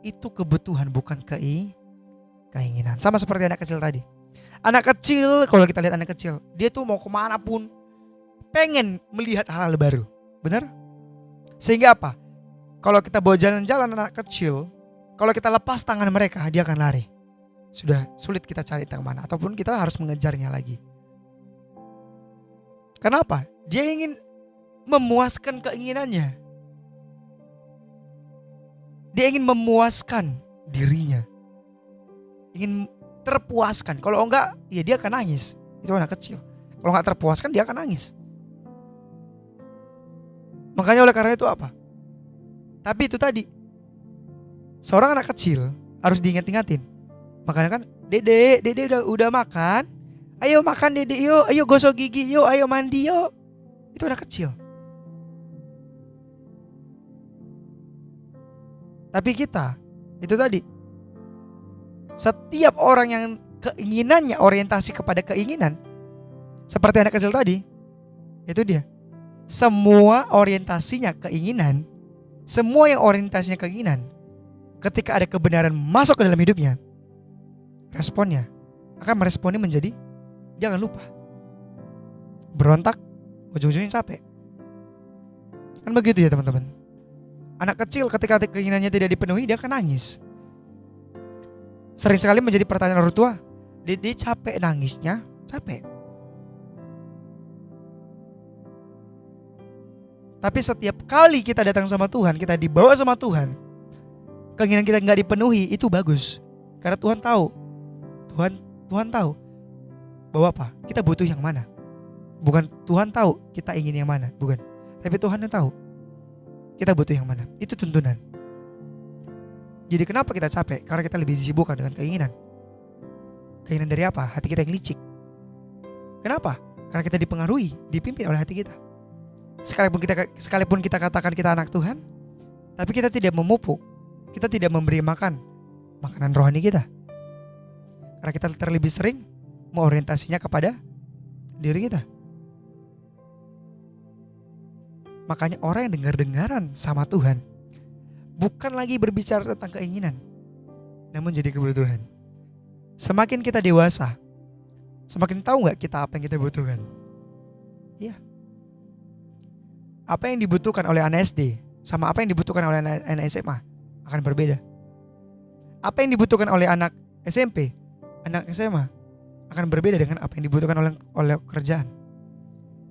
Itu kebutuhan bukan keinginan. Sama seperti anak kecil tadi. Anak kecil, kalau kita lihat anak kecil, dia tuh mau kemana pun pengen melihat hal-hal baru. Benar? Sehingga apa? Kalau kita bawa jalan-jalan anak kecil, kalau kita lepas tangan mereka, dia akan lari. Sudah sulit kita cari entah kemana. Ataupun kita harus mengejarnya lagi. Kenapa? Dia ingin memuaskan keinginannya. Dia ingin memuaskan dirinya. Ingin terpuaskan. Kalau enggak, ya dia akan nangis. Itu anak kecil. Kalau enggak terpuaskan, dia akan nangis. Makanya oleh karena itu apa? Tapi itu tadi, seorang anak kecil harus diingat-ingatin. Makanya kan, Dede udah makan. Ayo makan Dede yuk, ayo gosok gigi yuk, ayo mandi yuk. Itu anak kecil. Tapi kita, itu tadi, setiap orang yang keinginannya orientasi kepada keinginan, seperti anak kecil tadi, itu dia. Semua orientasinya keinginan, semua yang orientasinya keinginan, ketika ada kebenaran masuk ke dalam hidupnya, responnya akan meresponi menjadi, jangan lupa, berontak, ujung-ujungnya capek. Kan begitu ya teman-teman. Anak kecil ketika keinginannya tidak dipenuhi, dia akan nangis. Sering sekali menjadi pertanyaan orang tua, Dede capek nangisnya, capek. Tapi setiap kali kita datang sama Tuhan, kita dibawa sama Tuhan, keinginan kita gak dipenuhi, itu bagus. Karena Tuhan tahu, Tuhan tahu bahwa apa? Kita butuh yang mana. Bukan Tuhan tahu kita ingin yang mana, bukan. Tapi Tuhan yang tahu kita butuh yang mana. Itu tuntunan. Jadi kenapa kita capek? Karena kita lebih disibukkan dengan keinginan. Keinginan dari apa? Hati kita yang licik. Kenapa? Karena kita dipengaruhi, dipimpin oleh hati kita. Sekalipun kita katakan kita anak Tuhan, tapi kita tidak memupuk, kita tidak memberi makan makanan rohani kita. Karena kita terlebih sering mengorientasinya kepada diri kita. Makanya orang yang dengar-dengaran sama Tuhan bukan lagi berbicara tentang keinginan, namun jadi kebutuhan. Semakin kita dewasa, semakin tahu gak kita apa yang kita butuhkan. Iya. Apa yang dibutuhkan oleh anak SD sama apa yang dibutuhkan oleh anak SMA akan berbeda. Apa yang dibutuhkan oleh anak SMP, anak SMA akan berbeda dengan apa yang dibutuhkan oleh kerjaan.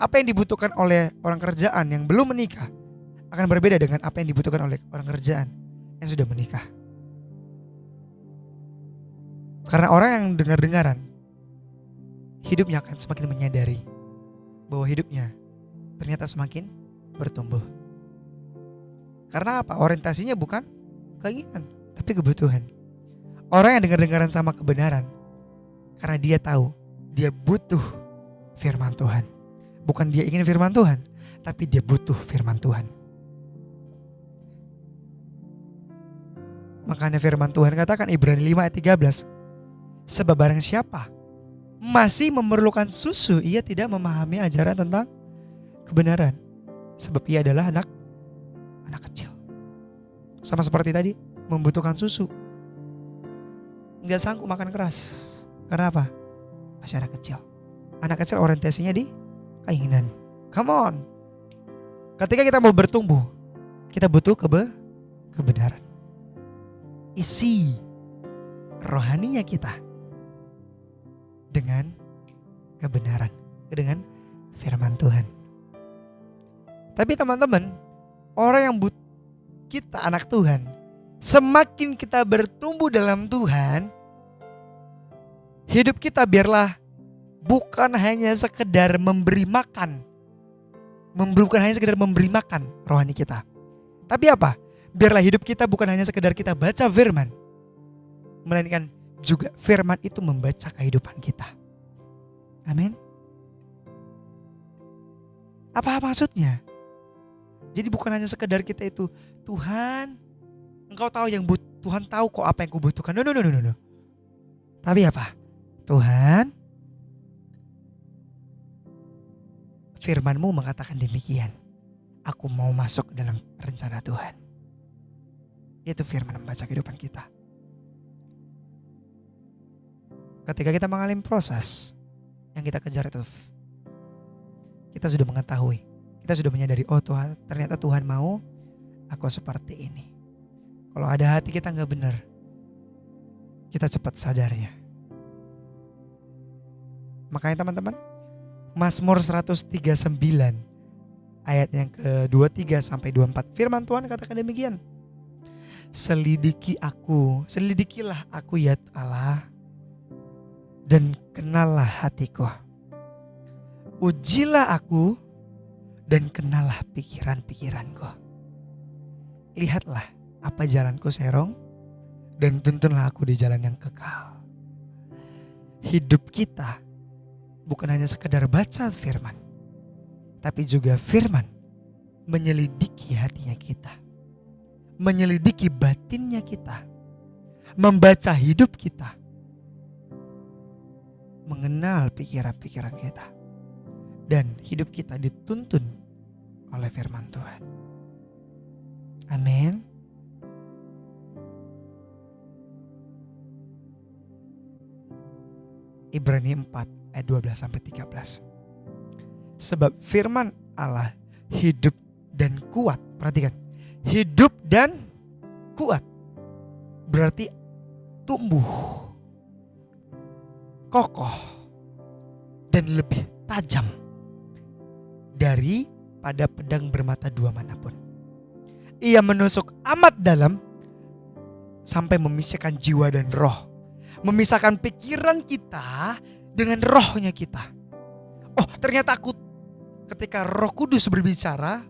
Apa yang dibutuhkan oleh orang kerjaan yang belum menikah akan berbeda dengan apa yang dibutuhkan oleh orang kerjaan yang sudah menikah. Karena orang yang dengar-dengaran, hidupnya akan semakin menyadari bahwa hidupnya ternyata semakin bertumbuh. Karena apa? Orientasinya bukan keinginan, tapi kebutuhan. Orang yang dengar-dengaran sama kebenaran, karena dia tahu dia butuh firman Tuhan. Bukan dia ingin firman Tuhan, tapi dia butuh firman Tuhan. Makanya firman Tuhan katakan Ibrani 5 ayat 13, sebab barang siapa masih memerlukan susu, ia tidak memahami ajaran tentang kebenaran, sebab ia adalah anak kecil. Sama seperti tadi, membutuhkan susu, gak sanggup makan keras. Karena apa? Masih anak kecil. Anak kecil orientasinya di keinginan. Come on. Ketika kita mau bertumbuh, kita butuh kebenaran. Isi rohaninya kita dengan kebenaran, dengan firman Tuhan. Tapi teman-teman, orang yang kita anak Tuhan, semakin kita bertumbuh dalam Tuhan, hidup kita biarlah bukan hanya sekedar memberi makan, bukan hanya sekedar memberi makan rohani kita, Tapi apa? Biarlah hidup kita bukan hanya sekedar kita baca firman, melainkan juga firman itu membaca kehidupan kita. Amin. Apa maksudnya? Jadi bukan hanya sekedar kita itu, Tuhan, Engkau tahu yang Tuhan tahu kok apa yang kubutuhkan. No. Tapi apa? Tuhan, firman-Mu mengatakan demikian. Aku mau masuk dalam rencana Tuhan. Itu firman membaca kehidupan kita. Ketika kita mengalami proses yang kita kejar itu, kita sudah mengetahui, kita sudah menyadari, oh Tuhan, ternyata Tuhan mau aku seperti ini. Kalau ada hati kita gak benar, kita cepat sadarnya. Makanya teman-teman, Mazmur 139 ayat yang ke-23 sampai 24, firman Tuhan katakan demikian. Selidikilah aku ya Allah, dan kenallah hatiku. Ujilah aku dan kenallah pikiran-pikiranku. Lihatlah apa jalanku serong, dan tuntunlah aku di jalan yang kekal. Hidup kita bukan hanya sekedar baca firman, tapi juga firman menyelidiki hatinya kita, menyelidiki batinnya kita, membaca hidup kita, mengenal pikiran-pikiran kita, dan hidup kita dituntun oleh firman Tuhan. Amin. Ibrani 4 ayat 12 sampai 13. Sebab firman Allah hidup dan kuat. Perhatikan, hidup dan kuat berarti tumbuh, kokoh, dan lebih tajam daripada pedang bermata dua manapun. Ia menusuk amat dalam sampai memisahkan jiwa dan roh, memisahkan pikiran kita dengan rohnya kita. Oh, ternyata ketika Roh Kudus berbicara,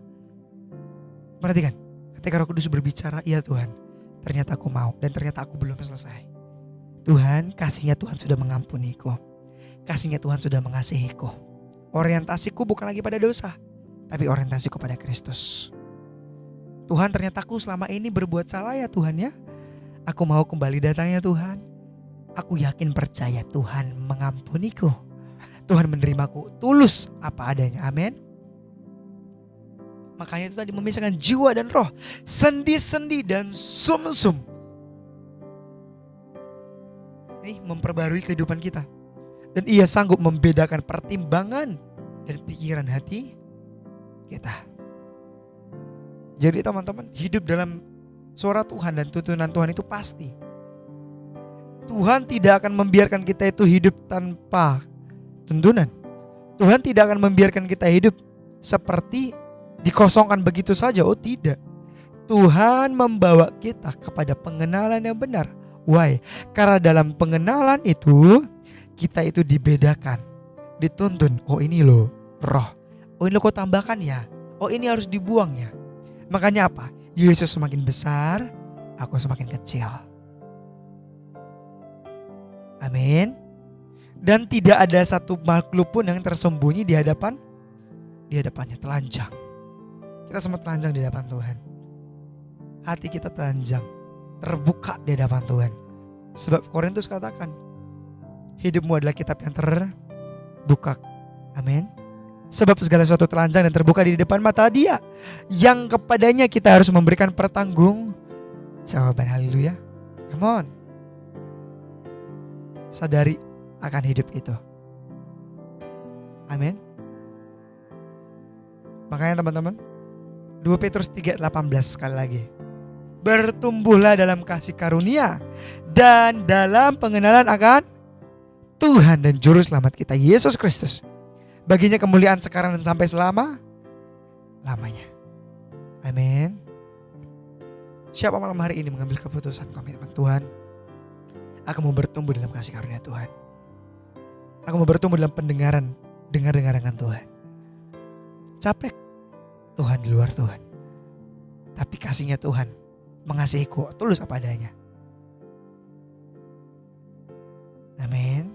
perhatikan, ketika Roh Kudus berbicara, iya Tuhan, ternyata aku mau, dan ternyata aku belum selesai. Tuhan, kasihnya Tuhan sudah mengampuniku, kasihnya Tuhan sudah mengasihiku. Orientasiku bukan lagi pada dosa, tapi orientasiku pada Kristus. Tuhan, ternyata aku selama ini berbuat salah ya Tuhan ya. Aku mau kembali datangnya Tuhan. Aku yakin percaya Tuhan mengampuniku. Tuhan menerimaku tulus apa adanya. Amin. Makanya itu tadi memisahkan jiwa dan roh, sendi-sendi dan sum-sum. Ini memperbarui kehidupan kita. Dan ia sanggup membedakan pertimbangan dan pikiran hati kita. Jadi teman-teman, hidup dalam suara Tuhan dan tuntunan Tuhan itu pasti. Tuhan tidak akan membiarkan kita itu hidup tanpa tuntunan. Tuhan tidak akan membiarkan kita hidup seperti dikosongkan begitu saja. Oh tidak. Tuhan membawa kita kepada pengenalan yang benar. Why? Karena dalam pengenalan itu kita itu dibedakan, dituntun. Oh ini loh roh. Oh ini loh kau tambahkan ya. Oh ini harus dibuang ya. Makanya apa? Yesus semakin besar, aku semakin kecil. Amin. Dan tidak ada satu makhluk pun yang tersembunyi di hadapannya, telanjang. Kita semua telanjang di hadapan Tuhan. Hati kita telanjang, terbuka di hadapan Tuhan. Sebab Korintus katakan, hidupmu adalah kitab yang terbuka. Amin. Sebab segala sesuatu telanjang dan terbuka di depan mata Dia, yang kepadanya kita harus memberikan pertanggungjawaban. Haleluya. Come on. Sadari akan hidup itu. Amin. Makanya teman-teman, 2 Petrus 3:18 sekali lagi. Bertumbuhlah dalam kasih karunia dan dalam pengenalan akan Tuhan dan Juru Selamat kita Yesus Kristus. Baginya kemuliaan sekarang dan sampai selama-lamanya. Amin. Siapa malam hari ini mengambil keputusan komitmen Tuhan? Aku mau bertumbuh dalam kasih karunia Tuhan. Aku mau bertumbuh dalam pendengaran, dengar-dengaran Tuhan. Capek Tuhan di luar Tuhan. Tapi kasihnya Tuhan mengasihiku tulus apa adanya. Amin.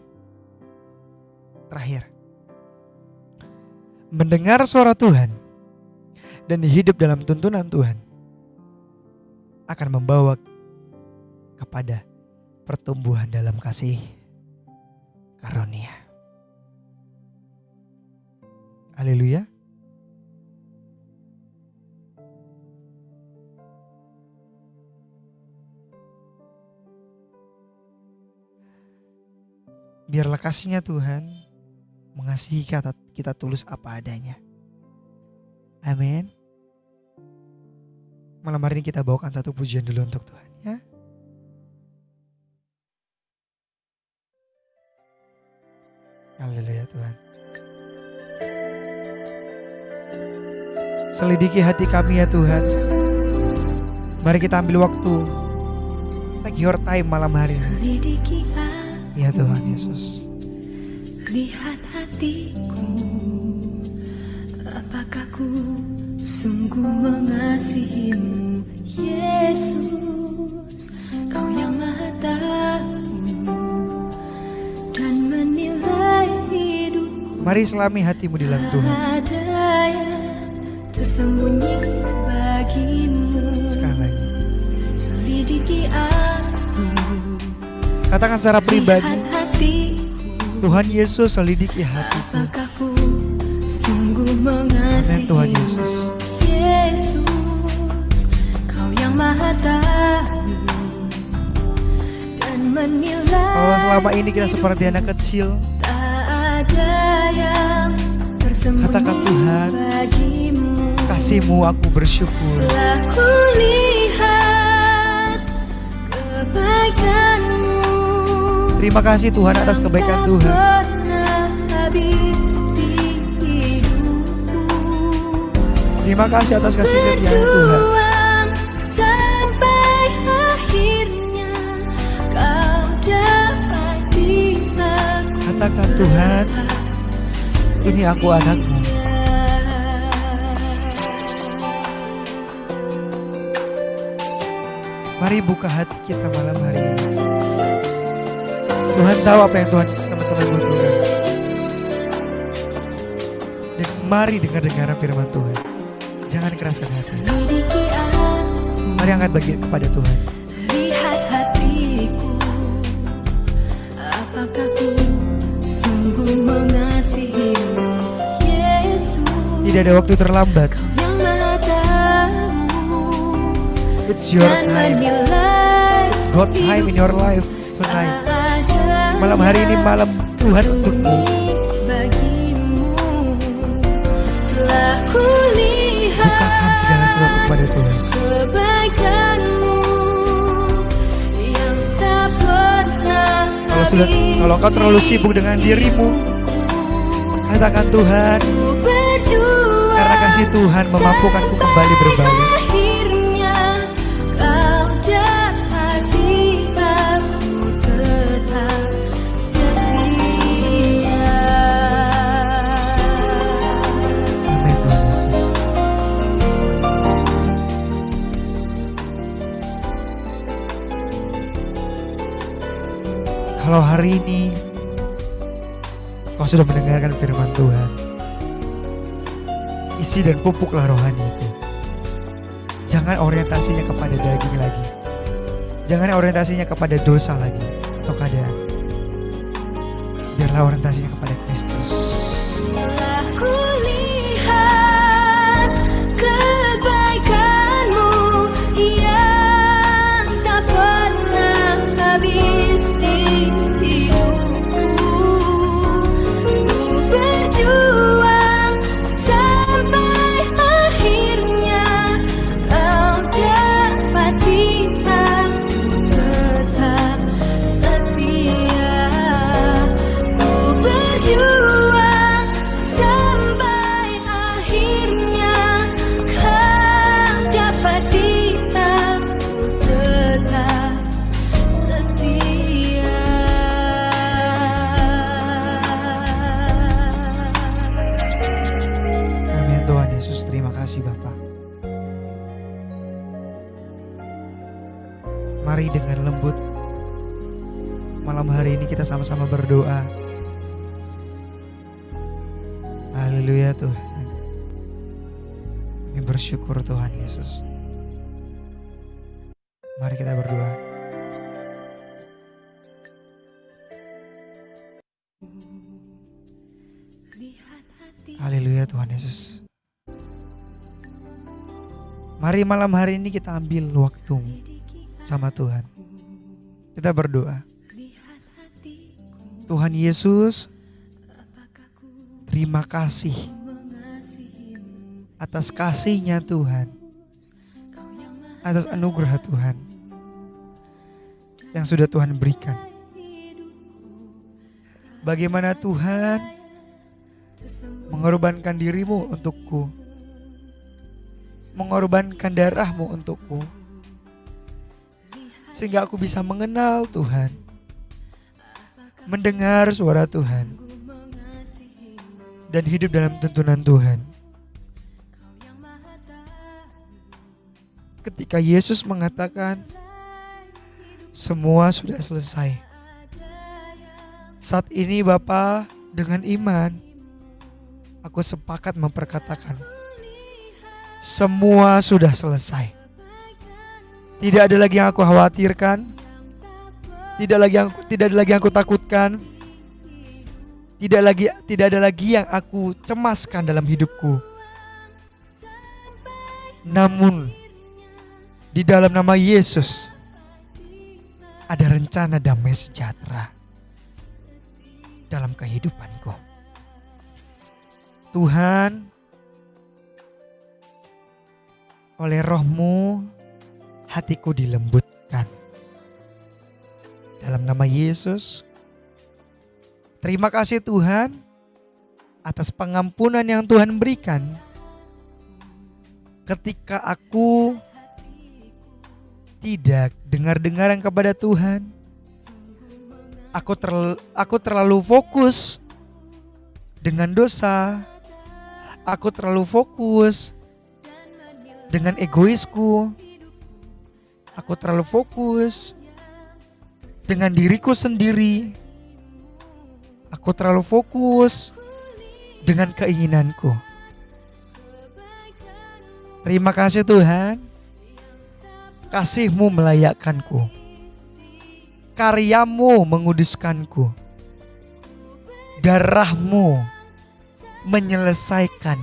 Terakhir, mendengar suara Tuhan dan hidup dalam tuntunan Tuhan akan membawa kepada pertumbuhan dalam kasih karunia. Haleluya. Biarlah kasihnya Tuhan mengasihi kita tulus apa adanya. Amin. Malam hari ini kita bawakan satu pujian dulu untuk Tuhan ya. Haleluya Tuhan. Selidiki hati kami ya Tuhan. Mari kita ambil waktu. Take your time malam hari ini. Ya Tuhan Yesus.
Lihat hatiku, apakah ku sungguh mengasihimu, Yesus. Kau yang Maha Tahu dan menilai hidupku.
Mari selami hatimu di dalam Tuhan.
Ada yang tersembunyi bagimu.
Sekali lagi.
Selidiki aku.
Katakan secara pribadi.
Lihat hatiku.
Tuhan Yesus selidiki hatiku.
Apakah ku sungguh mengasihi
Tuhan Yesus.
Yesus, Kau yang Maha Tahu dan menilai.
Kalau selama ini kita seperti anak kecil,
tak ada yang tersembunyi.
katakan Tuhan,
bagimu.
kasih-Mu aku bersyukur.
Telah kulihat kebaikan-Mu.
Terima kasih Tuhan atas kebaikan Tuhan. Terima kasih atas kasih setia Tuhan.
Sampai akhirnya Kau dapati aku.
Katakan Tuhan, ini aku anakmu. Mari buka hati kita malam hari ini. Tuhan tahu apa yang Tuhan teman-teman butuhkan. Dan mari dengar-dengaran firman Tuhan. Jangan keraskan hati. Mari angkat bagi kepada Tuhan.
Lihat hatiku, apakah ku sungguh mengasihimu, Yesus.
Tidak ada waktu terlambat.
Yang Maha Tahu
It's your
dan
time.
menilai
It's God time in your life tonight.
ada
Malam hari ini malam Tuhan untukmu.
bagimu. Telah kulihat
Bukakan segala sesuatu kepada Tuhan.
kebaikan-Mu yang tak pernah.
Kalau engkau terlalu sibuk dengan dirimu, katakan Tuhan, karena kasih Tuhan memampukanku kembali berbalik.
Akhirnya Kau dapati aku tetap setia.
Amin Tuhan Yesus. Kalau hari ini kau sudah mendengarkan firman Tuhan, isi dan pupuklah rohani itu. Jangan orientasinya kepada daging lagi. Jangan orientasinya kepada dosa lagi atau keadaan. Biarlah orientasinya kepada Kristus.
Telah kulihat kebaikan-Mu yang tak pernah habis di hidupku. Ku berjuang sampai akhirnya Kau dapati aku tetap setia. Ku berjuang sampai
Mari dengan lembut malam hari ini kita sama-sama berdoa. Haleluya Tuhan. Kami bersyukur Tuhan Yesus. Mari kita berdoa. Haleluya Tuhan Yesus. Mari malam hari ini kita ambil waktu sama Tuhan. Kita berdoa. Tuhan Yesus, terima kasih atas kasih-Nya Tuhan, atas anugerah Tuhan yang sudah Tuhan berikan. Bagaimana Tuhan mengorbankan dirimu untukku, mengorbankan darahmu untukku, sehingga aku bisa mengenal Tuhan, mendengar suara Tuhan, dan hidup dalam tuntunan Tuhan. Ketika Yesus mengatakan, semua sudah selesai. Saat ini Bapa, dengan iman, aku sepakat memperkatakan, semua sudah selesai. Tidak ada lagi yang aku khawatirkan, tidak ada lagi yang aku takutkan, tidak ada lagi yang aku cemaskan dalam hidupku. Namun di dalam nama Yesus ada rencana damai sejahtera dalam kehidupanku. Tuhan, oleh Roh-Mu hatiku dilembutkan. Dalam nama Yesus, terima kasih Tuhan atas pengampunan yang Tuhan berikan ketika aku tidak dengar-dengaran kepada Tuhan. Aku terlalu fokus dengan dosa. Aku terlalu fokus dengan egoisku. Aku terlalu fokus dengan diriku sendiri. Aku terlalu fokus dengan keinginanku. Terima kasih Tuhan. Kasih-Mu melayakkanku. Karya-Mu menguduskanku. Darah-Mu menyelesaikan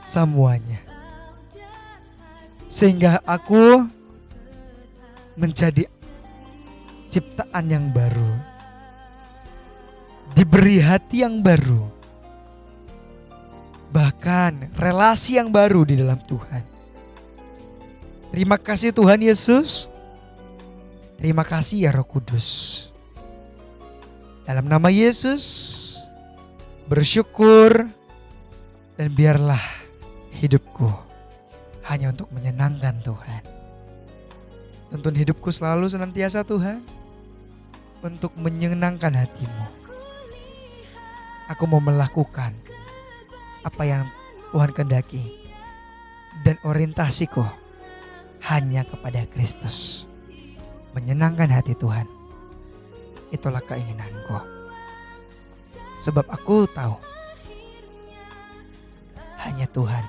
semuanya. Sehingga aku menjadi ciptaan yang baru. Diberi hati yang baru. Bahkan relasi yang baru di dalam Tuhan. Terima kasih Tuhan Yesus. Terima kasih ya Roh Kudus. Dalam nama Yesus bersyukur, dan biarlah hidupku hanya untuk menyenangkan Tuhan. Tuntun hidupku selalu senantiasa Tuhan untuk menyenangkan hati-Mu. Aku mau melakukan apa yang Tuhan kehendaki, dan orientasiku hanya kepada Kristus. Menyenangkan hati Tuhan, itulah keinginanku. Sebab aku tahu hanya Tuhan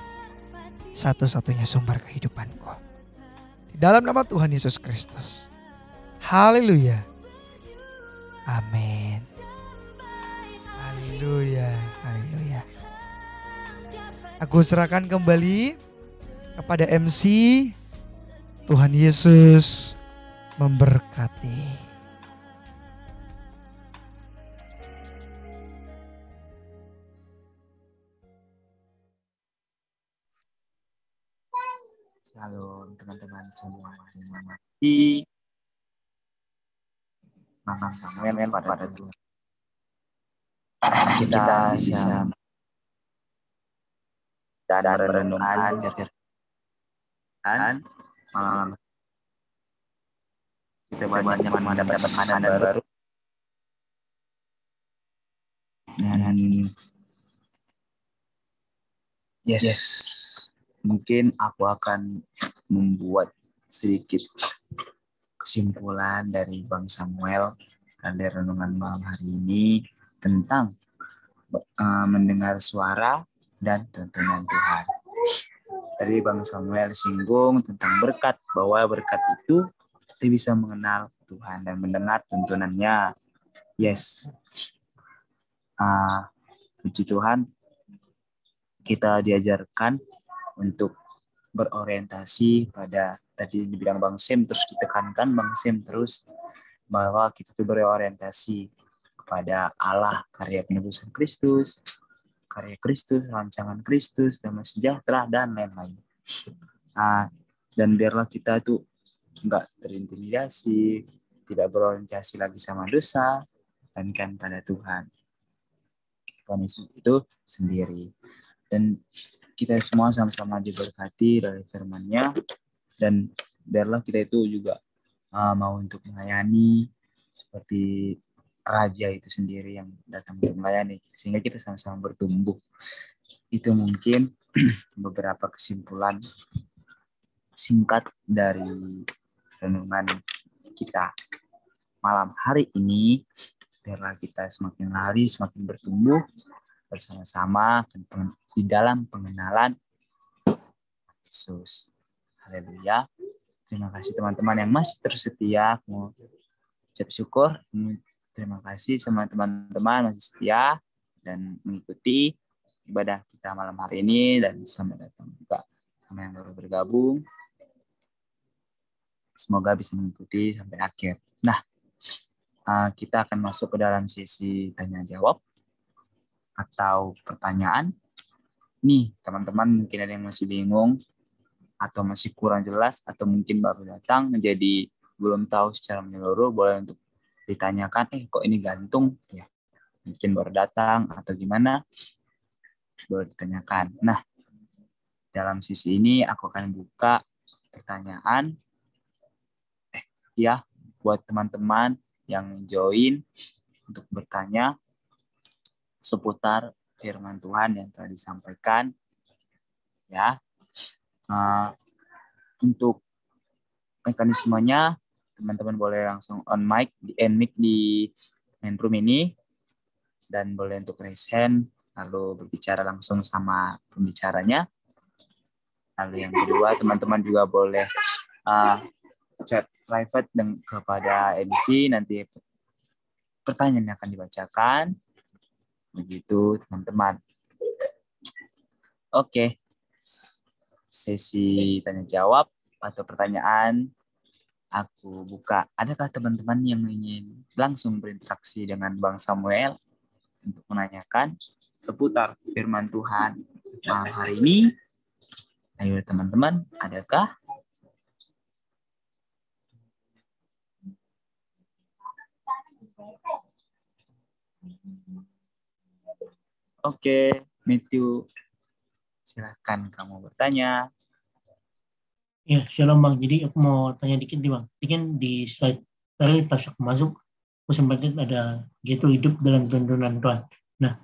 satu-satunya sumber kehidupanku. Di dalam nama Tuhan Yesus Kristus. Haleluya. Amin. Haleluya. Haleluya. Aku serahkan kembali kepada MC. Tuhan Yesus memberkati.
Shalom teman-teman semua. Di mana semen pada Tuhan. Kita bisa dan merenungkan dan malam kita banyak mendapat makanan baru dan mungkin aku akan membuat sedikit kesimpulan dari Bang Samuel pada renungan malam hari ini tentang mendengar suara dan tuntunan Tuhan. Tadi Bang Samuel singgung tentang berkat, bahwa berkat itu kita bisa mengenal Tuhan dan mendengar tuntunannya. Yes. Puji Tuhan, kita diajarkan untuk berorientasi pada, tadi dibilang Bang Sem, terus ditekankan Bang Sem terus, bahwa kita tuh berorientasi kepada Allah, karya penebusan Kristus, rancangan Kristus, damai sejahtera, dan lain-lain. Dan biarlah kita tuh enggak terintimidasi, tidak berorientasi lagi sama dosa, melainkan pada Tuhan Yesus itu sendiri. Dan kita semua sama-sama diberkati dari firman-Nya, dan biarlah kita itu juga mau untuk melayani seperti Raja itu sendiri yang datang untuk melayani, sehingga kita sama-sama bertumbuh. Itu mungkin beberapa kesimpulan singkat dari renungan kita malam hari ini. Biarlah kita semakin lari, semakin bertumbuh bersama-sama di dalam pengenalan Yesus. Haleluya. Terima kasih teman-teman yang masih terus setia. Mau ucap syukur. Terima kasih sama teman-teman masih setia dan mengikuti ibadah kita malam hari ini, dan selamat datang juga sama yang baru bergabung. Semoga bisa mengikuti sampai akhir. Nah, kita akan masuk ke dalam sesi tanya jawab atau pertanyaan. Nih, teman-teman mungkin ada yang masih bingung atau masih kurang jelas, atau mungkin baru datang jadi belum tahu secara menyeluruh, boleh untuk ditanyakan, kok ini gantung ya, mungkin baru datang atau gimana, boleh ditanyakan. Nah, dalam sisi ini aku akan buka pertanyaan ya buat teman-teman yang join untuk bertanya seputar firman Tuhan yang telah disampaikan ya. Untuk mekanismenya, teman-teman boleh langsung on mic, end mic di main room ini, dan boleh untuk raise hand lalu berbicara langsung sama pembicaranya. Lalu yang kedua, teman-teman juga boleh chat private kepada MC, nanti pertanyaan akan dibacakan. Begitu teman-teman. Oke. Sesi tanya jawab atau pertanyaan aku buka. Adakah teman-teman yang ingin langsung berinteraksi dengan Bang Samuel untuk menanyakan seputar firman Tuhan malam hari ini? Ayo teman-teman, adakah? Oke, Matthew, silakan kamu bertanya.
Ya, shalom Bang. Jadi aku mau tanya dikit nih Bang. Ini kan di slide tadi pas aku masuk, aku sempat lihat ada gitu, hidup dalam tuntunan Tuhan. Nah,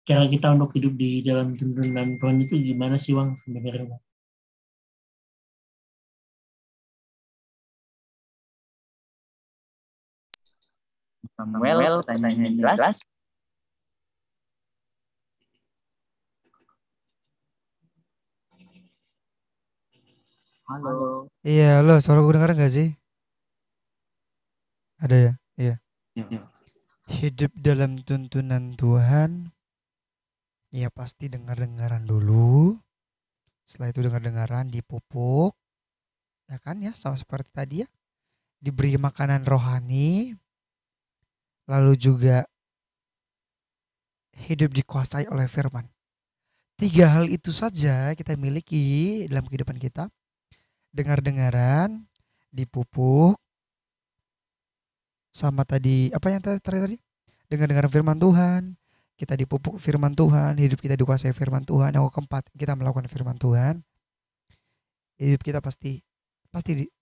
cara kita untuk hidup di dalam tuntunan Tuhan itu gimana sih Bang sebenarnya?
Samuel, pertanyaannya jelas? Halo.
Iya, halo, suara gue dengar nggak sih? Ada ya? Iya. Hidup dalam tuntunan Tuhan, ya pasti dengar-dengaran dulu. Setelah itu dengar-dengaran dipupuk, ya kan ya, sama seperti tadi ya. Diberi makanan rohani, lalu juga hidup dikuasai oleh firman. 3 hal itu saja kita miliki dalam kehidupan kita. Dengar-dengaran, dipupuk, sama tadi, apa yang tadi? Dengar-dengaran firman Tuhan, kita dipupuk firman Tuhan, hidup kita dikuasai firman Tuhan. Yang keempat, kita melakukan firman Tuhan, hidup kita pasti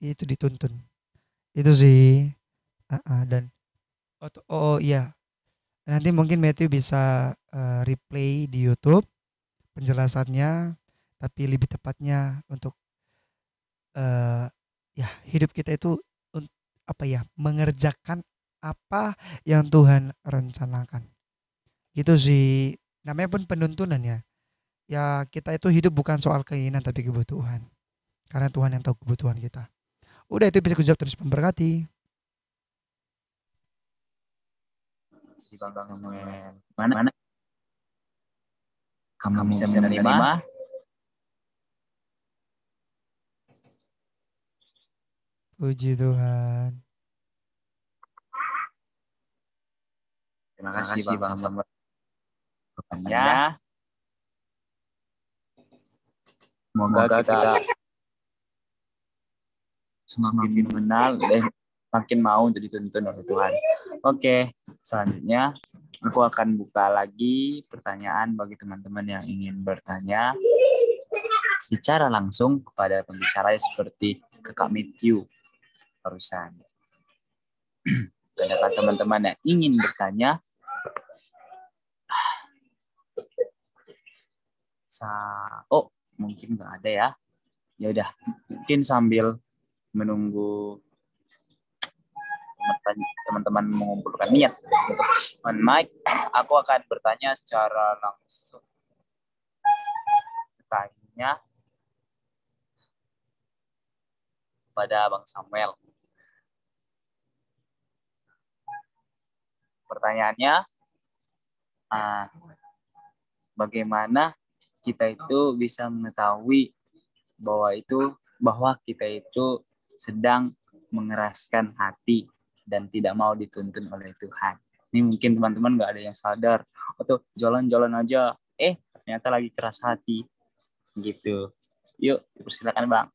itu dituntun. Itu sih. Dan iya, nanti mungkin Matthew bisa replay di YouTube penjelasannya, tapi lebih tepatnya untuk ya hidup kita itu mengerjakan apa yang Tuhan rencanakan. Gitu sih. Namanya pun penuntunan ya. Ya kita itu hidup bukan soal keinginan tapi kebutuhan. Karena Tuhan yang tahu kebutuhan kita. Udah itu bisa kujawab terus memberkati.
Si Bang Samuel. Mana kamu bisa menerima?
Puji Tuhan.
Terima kasih Bang Samuel. Ya. Semoga kita semakin mengenal dan makin mau untuk dituntun oleh Tuhan. Oke, selanjutnya aku akan buka lagi pertanyaan bagi teman-teman yang ingin bertanya secara langsung kepada pembicara seperti Kakak Matthew barusan. Adakah teman-teman yang ingin bertanya? Oh, mungkin nggak ada ya. Ya udah, mungkin sambil menunggu teman-teman mengumpulkan niat on mic, aku akan bertanya secara langsung. Tanya kepada Bang Samuel. Pertanyaannya, bagaimana kita itu bisa mengetahui bahwa kita itu sedang mengeraskan hati dan tidak mau dituntun oleh Tuhan. Ini mungkin teman-teman nggak ada yang sadar, atau jalan-jalan aja, ternyata lagi keras hati, gitu. Yuk, dipersilakan Bang.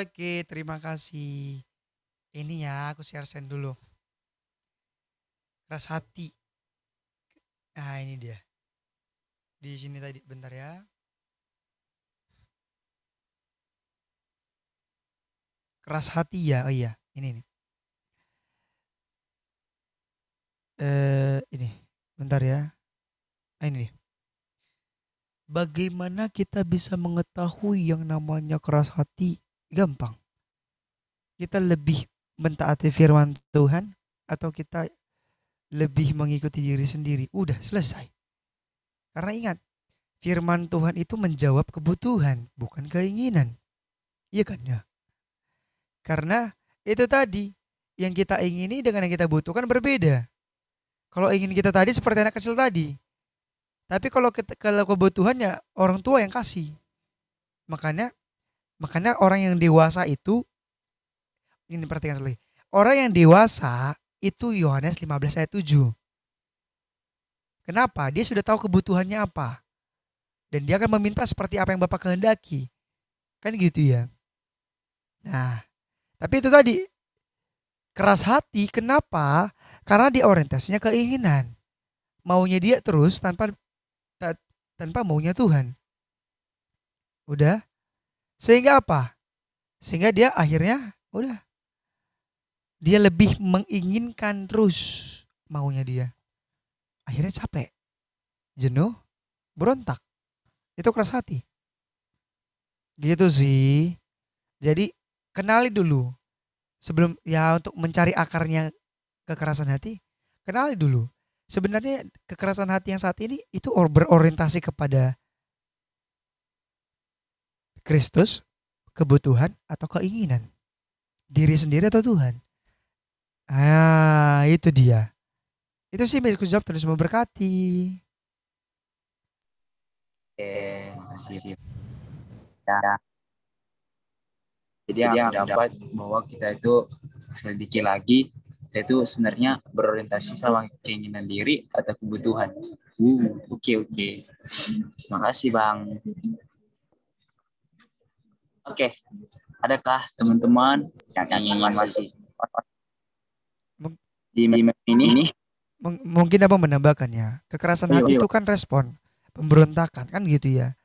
Oke, terima kasih. Ini ya, aku share send dulu. Keras hati. Nah, ini dia. Di sini tadi, bentar ya. Keras hati ya, oh iya, ini nih. Ini, bentar ya. Ini nih. Bagaimana kita bisa mengetahui yang namanya keras hati? Gampang. Kita lebih mentaati firman Tuhan atau kita lebih mengikuti diri sendiri? Udah selesai. Karena ingat, firman Tuhan itu menjawab kebutuhan, bukan keinginan. Iya kan ya? Karena itu tadi, yang kita ingini dengan yang kita butuhkan berbeda. Kalau ingin kita tadi seperti anak kecil tadi. Tapi kalau kebutuhannya orang tua yang kasih. Makanya orang yang dewasa itu, ini perhatikan sekali. Orang yang dewasa itu Yohanes 15 ayat 7. Kenapa? Dia sudah tahu kebutuhannya apa. Dan dia akan meminta seperti apa yang Bapak kehendaki. Kan gitu ya. Nah, tapi itu tadi, keras hati, kenapa? Karena dia orientasinya keinginan. Maunya dia terus tanpa maunya Tuhan. Udah. Sehingga apa? Sehingga dia akhirnya udah. Dia lebih menginginkan terus maunya dia. Akhirnya capek. Jenuh. Berontak. Itu keras hati. Gitu sih. Jadi kenali dulu. Sebelum ya untuk mencari akarnya kekerasan hati, kenali dulu. Sebenarnya kekerasan hati yang saat ini itu berorientasi kepada Kristus, kebutuhan atau keinginan. Diri sendiri atau Tuhan. Itu dia. Itu sih Mas Kujab, terus memberkati.
Makasih. Ya. Jadi yang dapat bahwa kita itu selidiki lagi, kita itu sebenarnya berorientasi sama keinginan diri atau kebutuhan. Oke. Terima kasih Bang. Oke. Adakah teman-teman yang ingin masih di ini?
Mungkin apa menambahkannya? Kekerasan hati itu kan respon pemberontakan kan gitu ya.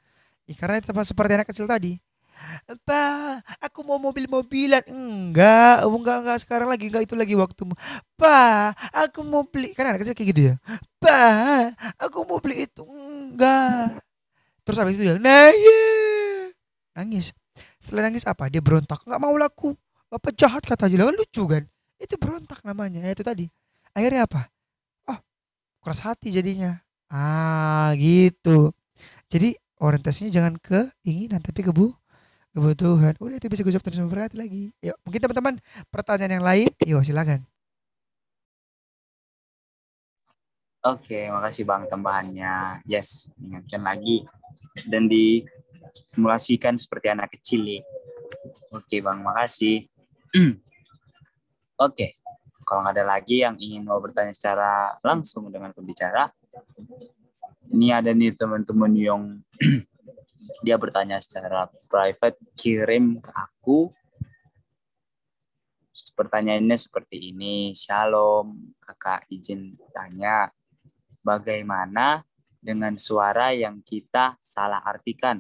Karena itu seperti anak kecil tadi. Pak, aku mau mobil-mobilan. Enggak sekarang lagi, enggak, itu lagi waktumu. Pak, aku mau beli, kan anak kecil kayak gitu ya. Pak, aku mau beli itu. Enggak. Terus habis itu dia nangis. Setelah nangis apa? Dia berontak. Nggak mau laku. Bapak jahat kata dia. Kan lucu kan? Itu berontak namanya. Ya, itu tadi. Akhirnya apa? Oh, keras hati jadinya. Ah, gitu. Jadi orientasinya jangan ke keinginan tapi kebutuhan. Udah itu bisa gue jawab terus berarti lagi. Yuk, mungkin teman-teman pertanyaan yang lain. Yuk, silakan.
Oke, makasih Bang tambahannya. Yes, ingatkan lagi dan disimulasikan seperti anak kecil nih. Oke Bang, makasih. Oke, kalau nggak ada lagi yang ingin mau bertanya secara langsung dengan pembicara, ini ada nih teman-teman yang dia bertanya secara private, kirim ke aku. Pertanyaannya seperti ini, Shalom, kakak izin tanya, bagaimana dengan suara yang kita salah artikan?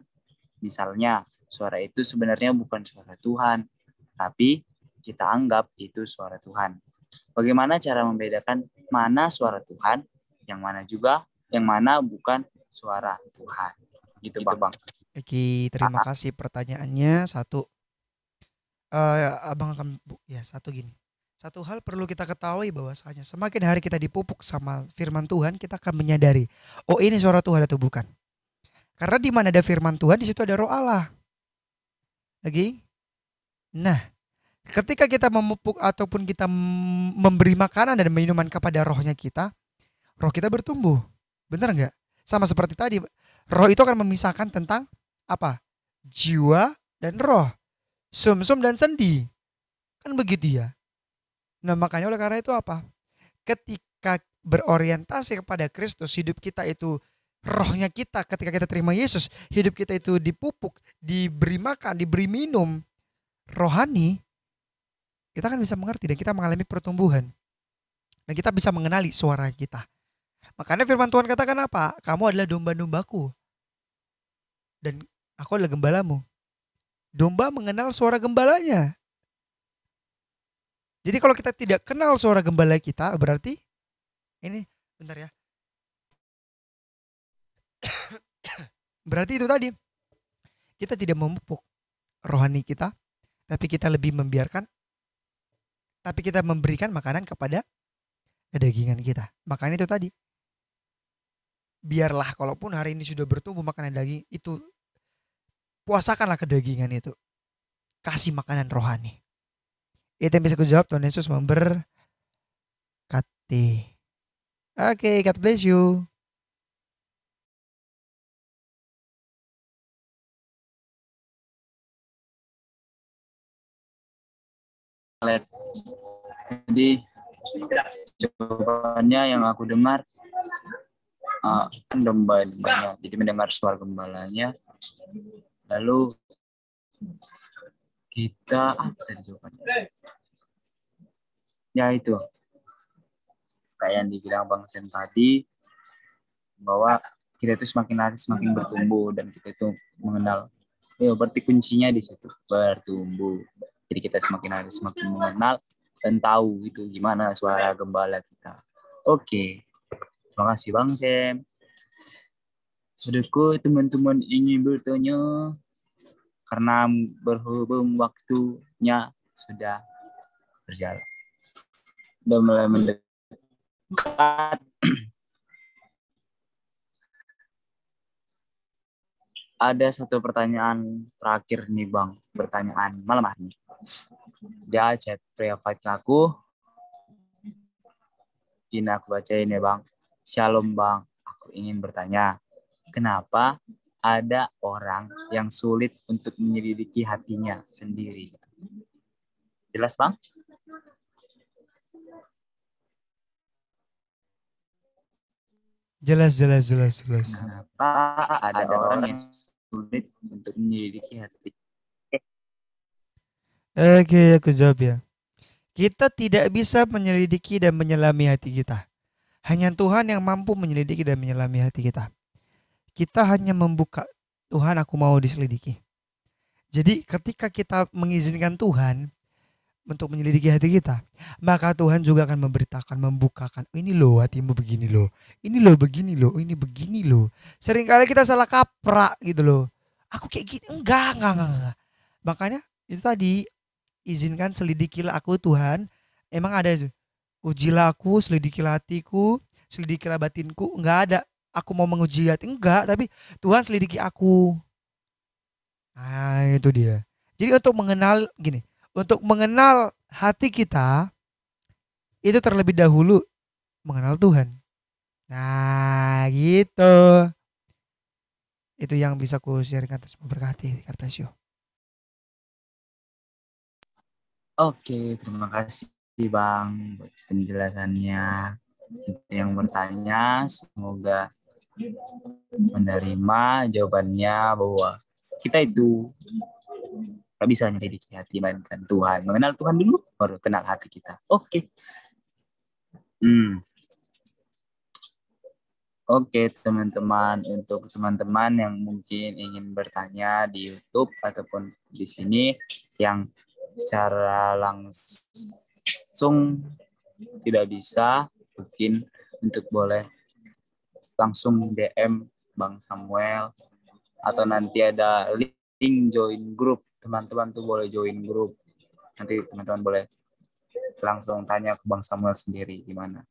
Misalnya, suara itu sebenarnya bukan suara Tuhan, tapi kita anggap itu suara Tuhan. Bagaimana cara membedakan mana suara Tuhan, yang mana bukan suara Tuhan? Gitu Bang.
Oke, terima kasih pertanyaannya. Satu, abang akan satu gini. Satu hal perlu kita ketahui bahwasanya semakin hari kita dipupuk sama firman Tuhan, kita akan menyadari, oh ini suara Tuhan atau bukan. Karena di mana ada firman Tuhan, di situ ada roh Allah. Lagi? Nah, ketika kita memupuk ataupun kita memberi makanan dan minuman kepada rohnya kita, roh kita bertumbuh. Benar nggak? Sama seperti tadi, roh itu akan memisahkan tentang apa? Jiwa dan roh. Sumsum dan sendi. Kan begitu ya. Nah makanya oleh karena itu apa? Ketika berorientasi kepada Kristus, hidup kita itu, rohnya kita ketika kita terima Yesus, hidup kita itu dipupuk, diberi makan, diberi minum rohani, kita kan bisa mengerti dan kita mengalami pertumbuhan. Dan kita bisa mengenali suara kita. Makanya firman Tuhan katakan apa? Kamu adalah domba-dombaku. Dan aku adalah gembalamu. Domba mengenal suara gembalanya. Jadi kalau kita tidak kenal suara gembala kita, berarti ini bentar ya. Berarti itu tadi, kita tidak memupuk rohani kita, tapi kita lebih membiarkan, tapi kita memberikan makanan kepada kedagingan kita. Makanya itu tadi, biarlah kalaupun hari ini sudah bertumbuh makanan daging, itu puasakanlah kedagingan itu. Kasih makanan rohani. Itu yang bisa aku jawab. Tuhan Yesus memberkati. Oke, God bless you.
Jadi jawabannya yang aku dengar kan domba-dombanya. Jadi mendengar suara gembalanya. Lalu kita apa tadi jawabannya? Ya itu. Kayak yang dibilang Bang Sen tadi, bahwa kita itu semakin hari semakin bertumbuh dan kita itu mengenal. Ya berarti kuncinya di situ, bertumbuh. Jadi kita semakin hari semakin mengenal dan tahu itu gimana suara gembala kita. Oke. Terima kasih Bang Sem. Saudaraku, teman-teman ingin bertanya karena berhubung waktunya sudah berjalan. Sudah mulai mendekat. Ada satu pertanyaan terakhir nih Bang, pertanyaan malam hari. Dia chat private aku. Ini aku bacain ya Bang. Shalom Bang, aku ingin bertanya, kenapa ada orang yang sulit untuk menyelidiki hatinya sendiri? Jelas Bang?
Jelas.
Kenapa ada orang yang sulit untuk menyelidiki hati?
Oke, aku jawab ya. Kita tidak bisa menyelidiki dan menyelami hati kita. Hanya Tuhan yang mampu menyelidiki dan menyelami hati kita. Kita hanya membuka, Tuhan aku mau diselidiki. Jadi ketika kita mengizinkan Tuhan untuk menyelidiki hati kita, maka Tuhan juga akan memberitakan, membukakan, "Oh, ini loh hatimu begini loh, ini loh begini loh, ini begini loh." Seringkali kita salah kaprah gitu loh. Aku kayak gini, enggak. Makanya itu tadi, izinkan selidikilah aku Tuhan. Emang ada itu, ujilah aku, selidikilah hatiku, selidikilah batinku. Enggak ada, aku mau menguji hati, enggak. Tapi Tuhan selidiki aku. Nah itu dia. Jadi untuk mengenal gini, untuk mengenal hati kita itu terlebih dahulu mengenal Tuhan. Nah gitu. Itu yang bisa ku sharingkan, terus memberkati. God bless you.
Oke, terima kasih Bang buat penjelasannya. Yang bertanya semoga menerima jawabannya bahwa kita itu nggak bisa menyelidiki hati melainkan Tuhan. Mengenal Tuhan dulu baru kenal hati kita. Oke. Oke, teman-teman, untuk teman-teman yang mungkin ingin bertanya di YouTube ataupun di sini yang secara langsung tidak bisa, mungkin untuk boleh langsung DM Bang Samuel atau nanti ada link join grup. Teman-teman tuh boleh join grup. Nanti teman-teman boleh langsung tanya ke Bang Samuel sendiri gimana.